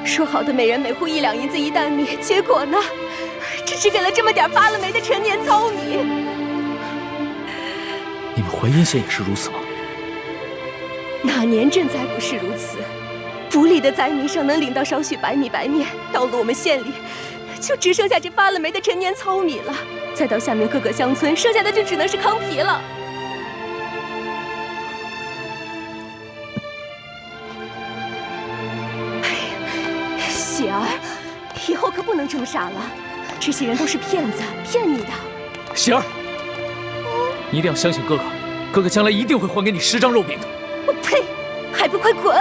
说好的每人每户1两银子1担米，结果呢？只是给了这么点发了霉的陈年糙米。你们淮阴县也是如此吗？哪年赈灾不是如此？府里的灾民上能领到少许白米白面，到了我们县里，就只剩下这发了霉的陈年糙米了。再到下面各个乡村，剩下的就只能是糠皮了。哎呀，喜儿，以后可不能这么傻了。这些人都是骗子，骗你的。喜儿，你一定要相信哥哥，哥哥将来一定会还给你10张肉饼的。我呸！还不快滚！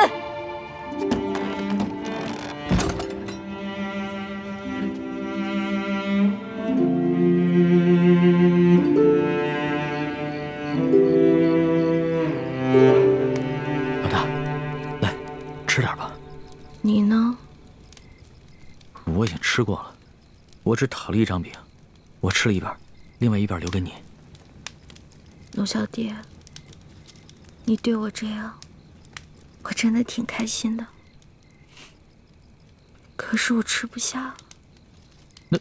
老大，来，吃点吧。你呢？我已经吃过了。我只讨了1张饼，我吃了一半，另外一半留给你。龙小弟，你对我这样，我真的挺开心的。可是我吃不下。那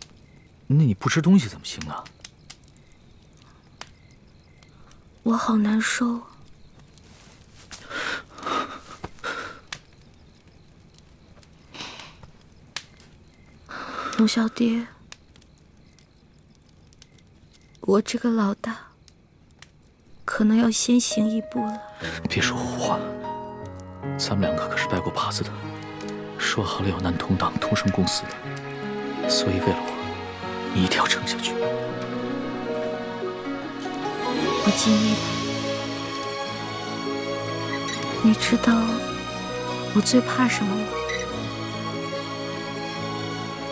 你不吃东西怎么行啊？我好难受。龙小弟。我这个老大，可能要先行一步了。别说胡话，咱们2个可是拜过把子的，说说好了要难同党，同生共死的，所以为了我，你一定要撑下去。我尽力了。你知道我最怕什么吗？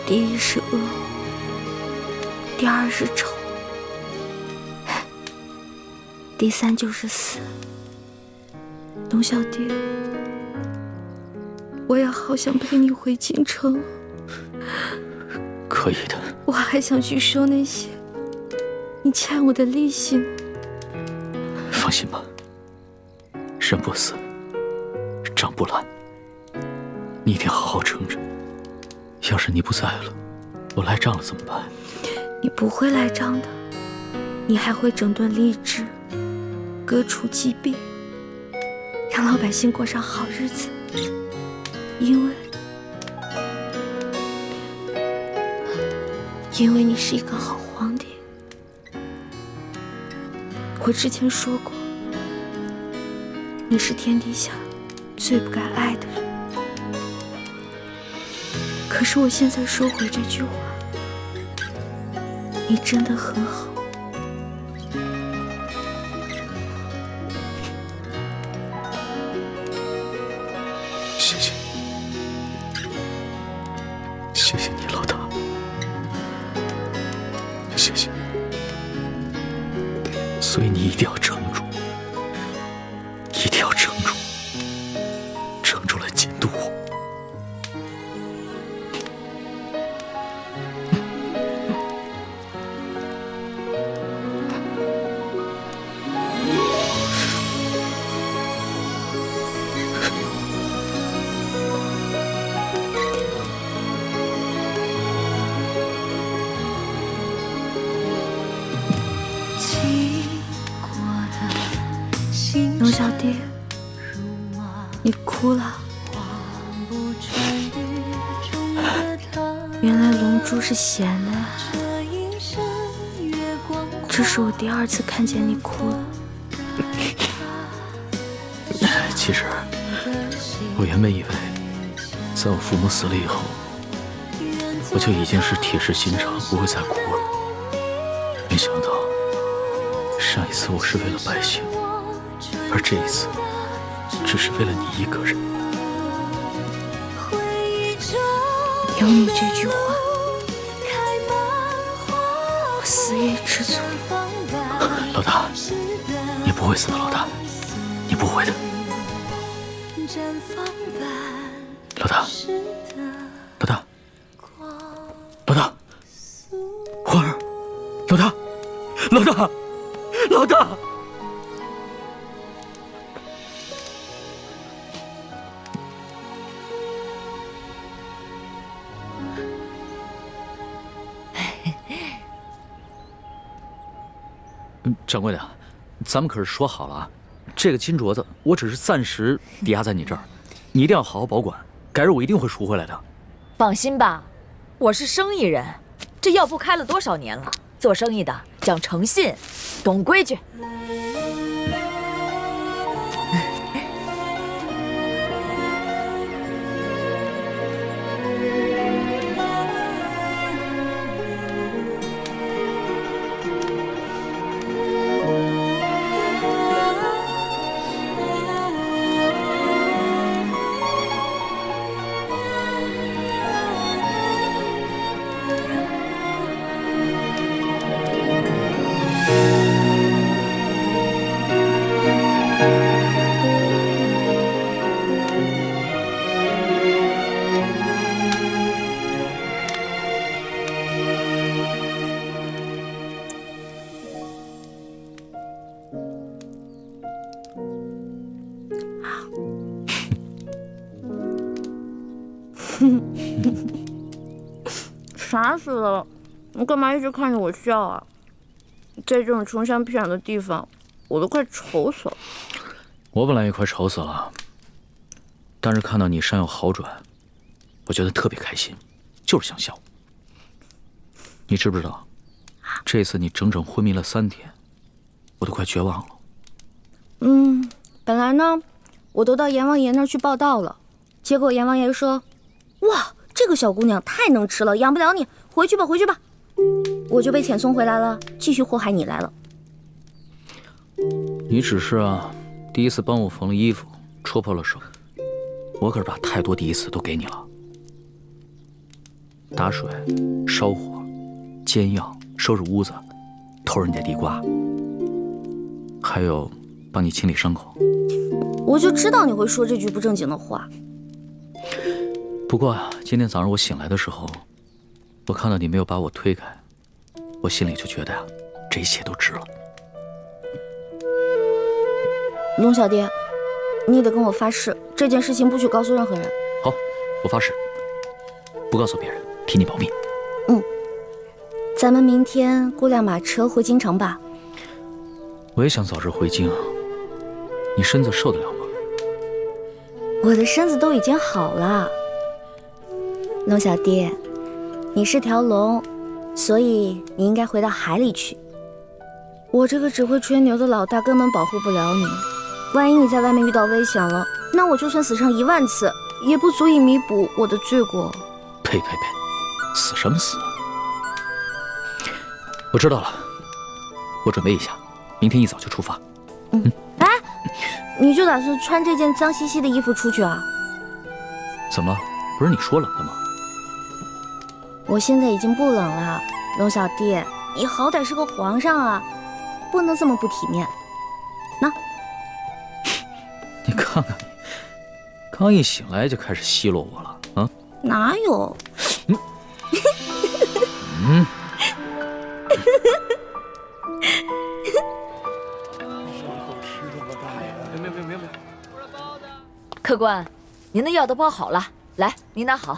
第一是恶，第二是丑，第三就是死。龙小蝶，我也好想陪你回京城。可以的。我还想去收那些你欠我的利息呢。放心吧，人不死，账不烂。你一定好好撑着。要是你不在了，我赖账了怎么办？你不会赖账的，你还会整顿吏治，革除疾病，让老百姓过上好日子。因为你是一个好皇帝。我之前说过，你是天底下最不该爱的人。可是我现在收回这句话，你真的很好。谢谢，谢谢你，老大，谢谢。所以你一定要撑住，一定要撑住，撑住了监督我。龙小蝶，你哭了。原来龙珠是咸的呀。这是我第二次看见你哭了。其实，我原本以为，在我父母死了以后，我就已经是铁石心肠，不会再哭了。没想到，上一次我是为了百姓。而这一次，只是为了你一个人。有你这句话，我死也知足。老大，你不会死的，老大，你不会的。老大，老大，老大，花儿，老大，老大，老大。掌柜的，咱们可是说好了啊，这个金镯子我只是暂时抵押在你这儿，你一定要好好保管，改日我一定会赎回来的。放心吧，我是生意人，这药铺开了多少年了，做生意的讲诚信，懂规矩。傻死了！你干嘛一直看着我笑啊？在这种穷乡僻壤的地方，我都快愁死了。我本来也快愁死了，但是看到你伤有好转，我觉得特别开心，就是想笑。你知不知道，这次你整整昏迷了3天，我都快绝望了。本来呢，我都到阎王爷那儿去报道了，结果阎王爷说，哇，这个小姑娘太能吃了，养不了你，回去吧，回去吧。我就被遣送回来了，继续祸害你来了。你只是第一次帮我缝了衣服，戳破了手。我可是把太多第一次都给你了。打水、烧火、煎药、收拾屋子、偷人家地瓜，还有帮你清理伤口。我就知道你会说这句不正经的话。不过今天早上我醒来的时候，我看到你没有把我推开，我心里就觉得这一切都值了。龙小弟，你得跟我发誓，这件事情不许告诉任何人。好，我发誓，不告诉别人，替你保密。咱们明天雇辆马车回京城吧。我也想早日回京，你身子受得了吗？我的身子都已经好了。龙小弟，你是条龙，所以你应该回到海里去。我这个只会吹牛的老大根本保护不了你。万一你在外面遇到危险了，那我就算死上1万次，也不足以弥补我的罪过。呸！死什么死？我知道了，我准备一下，明天一早就出发。哎，你就打算穿这件脏兮兮的衣服出去啊？怎么了？不是你说冷的吗？我现在已经不冷了，龙小弟，你好歹是个皇上啊，不能这么不体面。那，你看看你，刚一醒来就开始奚落我了啊？哪有？客官，您的药都包好了，来，您拿好。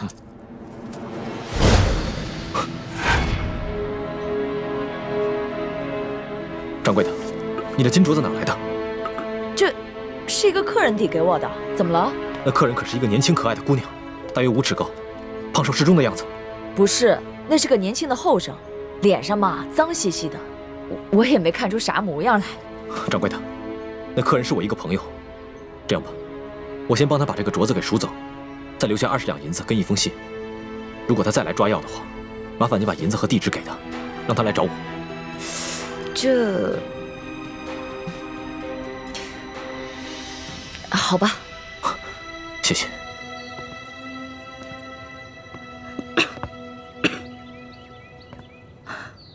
掌柜的，你的金镯子哪来的？这是一个客人递给我的，怎么了？那客人可是一个年轻可爱的姑娘，大约5尺高，胖瘦适中的样子。不是，那是个年轻的后生，脸上嘛脏兮兮的，我也没看出啥模样来。掌柜的，那客人是我一个朋友，这样吧，我先帮他把这个镯子给赎走，再留下20两银子跟一封信。如果他再来抓药的话，麻烦你把银子和地址给他，让他来找我。这，好吧。谢谢。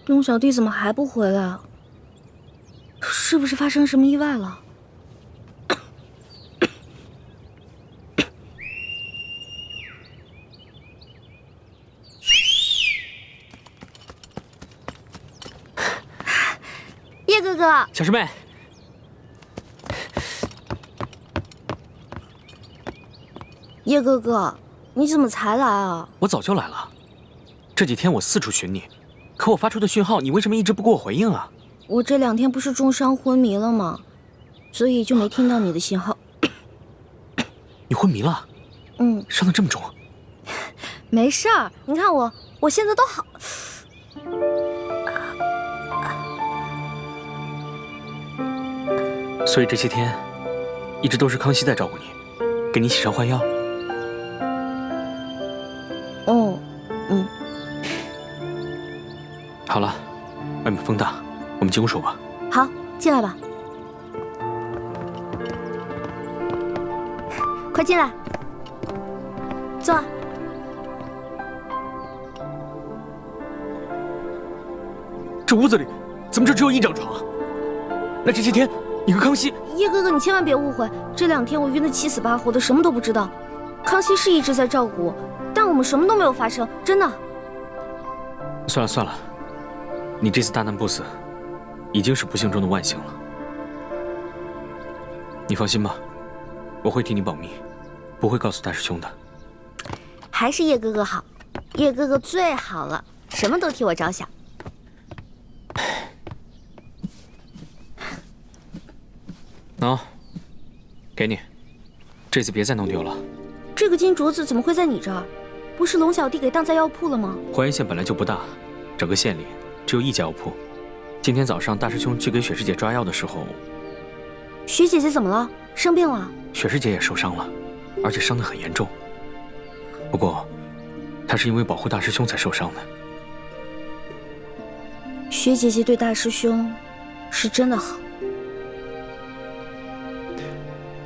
龙小弟怎么还不回来？是不是发生什么意外了？叶哥哥，小师妹，叶哥哥，你怎么才来啊？我早就来了。这几天我四处寻你，可我发出的讯号，你为什么一直不给我回应啊？我这2天不是重伤昏迷了吗？所以就没听到你的信号。你昏迷了？伤得这么重？没事儿，你看我现在都好。所以这些天，一直都是康熙在照顾你，给你洗伤换药。好了，外面风大，我们进屋说吧。好，进来吧。快进来，坐。这屋子里怎么就只有1张床？那这些天你和康熙……叶哥哥，你千万别误会，这2天我晕得7死8活的，什么都不知道。康熙是一直在照顾我，但我们什么都没有发生，真的。算了，你这次大难不死，已经是不幸中的万幸了。你放心吧，我会替你保密，不会告诉大师兄的。还是叶哥哥好，叶哥哥最好了，什么都替我着想。给你，这次别再弄丢了。这个金镯子怎么会在你这儿？不是龙小弟给当在药铺了吗？淮阴县本来就不大，整个县里只有1家药铺。今天早上大师兄去给雪师姐抓药的时候，雪姐姐怎么了？生病了？雪师姐也受伤了，而且伤得很严重。不过他是因为保护大师兄才受伤的。薛姐姐对大师兄是真的好。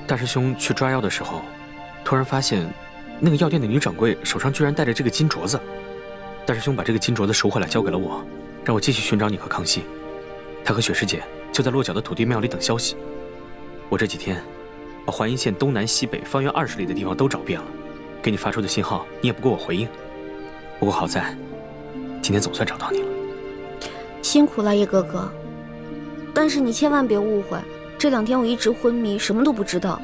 大师兄去抓药的时候，突然发现那个药店的女掌柜手上居然戴着这个金镯子。大师兄把这个金镯子赎回来交给了我，让我继续寻找你和康熙。他和雪师姐就在落脚的土地庙里等消息。我这几天把淮阴县东南西北方圆20里的地方都找遍了，给你发出的信号你也不给我回应。不过好在今天总算找到你了。辛苦了叶哥哥，但是你千万别误会，这2天我一直昏迷，什么都不知道。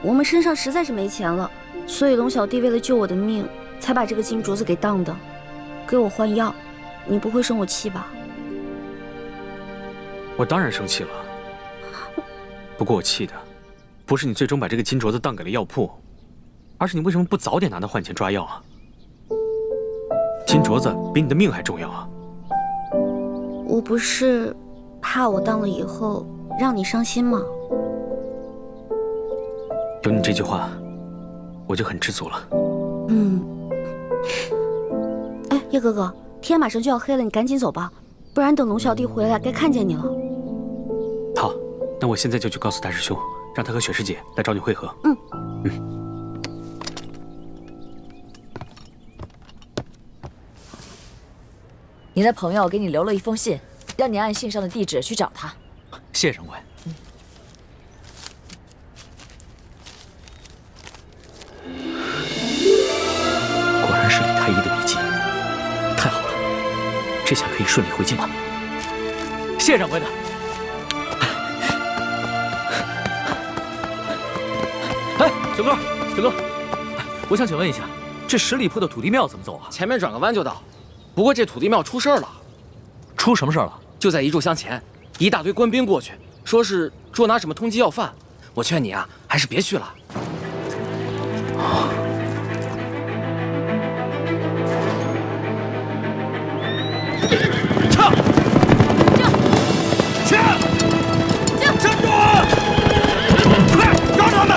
我们身上实在是没钱了，所以龙小弟为了救我的命，才把这个金镯子给当的，给我换药。你不会生我气吧？我当然生气了，不过我气的不是你最终把这个金镯子当给了药铺，而是你为什么不早点拿它换钱抓药啊？金镯子比你的命还重要啊！我不是怕我当了以后让你伤心吗？有你这句话，我就很知足了。哎，叶哥哥，天马上就要黑了，你赶紧走吧，不然等龙小弟回来该看见你了。好，那我现在就去告诉大师兄，让他和雪师姐来找你会合。你的朋友给你留了一封信，让你按信上的地址去找他。谢谢掌柜。果然是李太医的笔记，太好了，这下可以顺利回京了。谢掌柜的。哎，小哥，我想请问一下，这10里铺的土地庙怎么走啊？前面转个弯就到。不过这土地庙出事儿了。出什么事儿了？就在1炷香前，一大堆官兵过去，说是捉拿什么通缉要犯。我劝你啊，还是别去了。撤！站住！快抓住他们！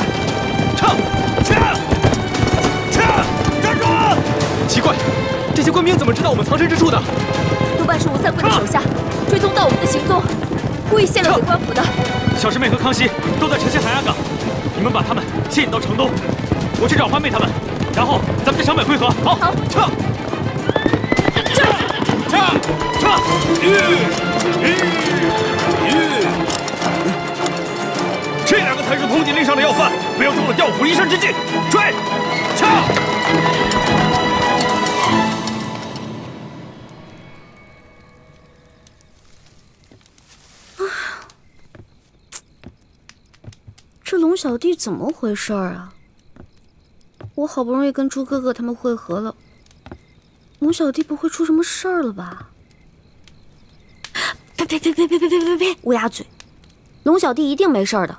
站住！奇怪，这些官兵怎么知道我们藏身之处的？多半是吴三桂的手下追踪到我们的行踪，故意泄露给官府的。小师妹和康熙都在城西海岸港，你们把他们吸引到城东，我去找欢妹他们，然后咱们在城北会合。好，撤！这2个才是通缉令上的要犯，不要中了调虎离山之计。追！撤！这龙小弟怎么回事啊？我好不容易跟猪哥哥他们会合了，龙小弟不会出什么事儿了吧？呸！乌鸦嘴！龙小弟一定没事儿的。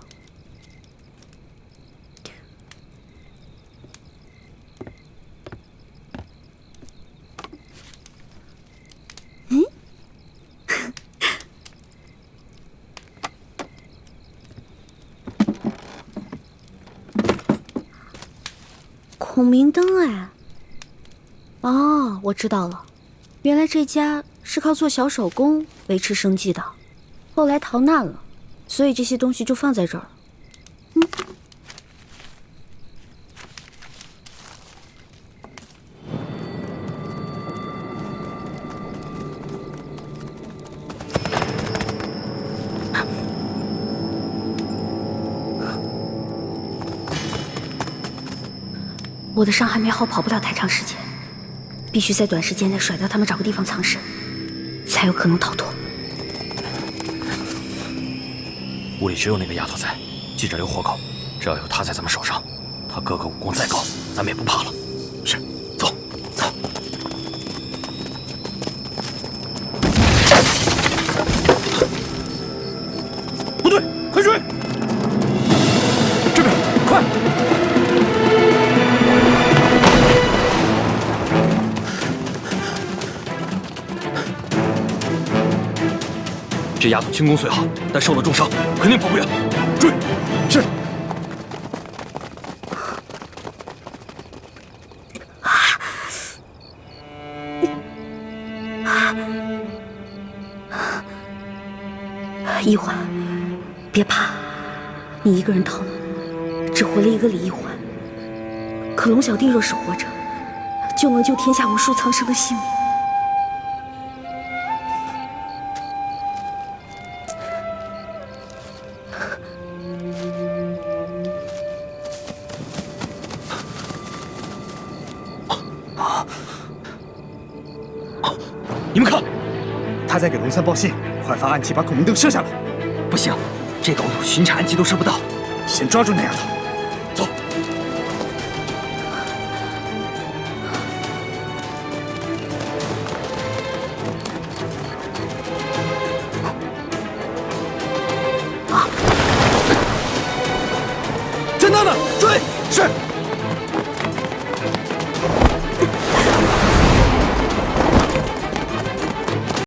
孔明灯哎！哦，我知道了，原来这家是靠做小手工维持生计的，后来逃难了，所以这些东西就放在这儿了。我的伤还没好，跑不了太长时间，必须在短时间内甩掉他们，找个地方藏身，才有可能逃脱。屋里只有那个丫头在，记着留活口，只要有她在咱们手上，她哥哥武功再高，咱们也不怕了。是，走。不对，快追！这边，快！这丫头轻功虽好，但受了重伤，肯定跑不远。追！是。一环，别怕，你一个人逃了，只活了一个李一环。可龙小弟若是活着，就能救天下无数苍生的性命。你们看，他在给龙三报信，快发暗器把孔明灯射下来！不行，这狗路巡查暗器都射不到，先抓住那丫头。走。简单的追！是。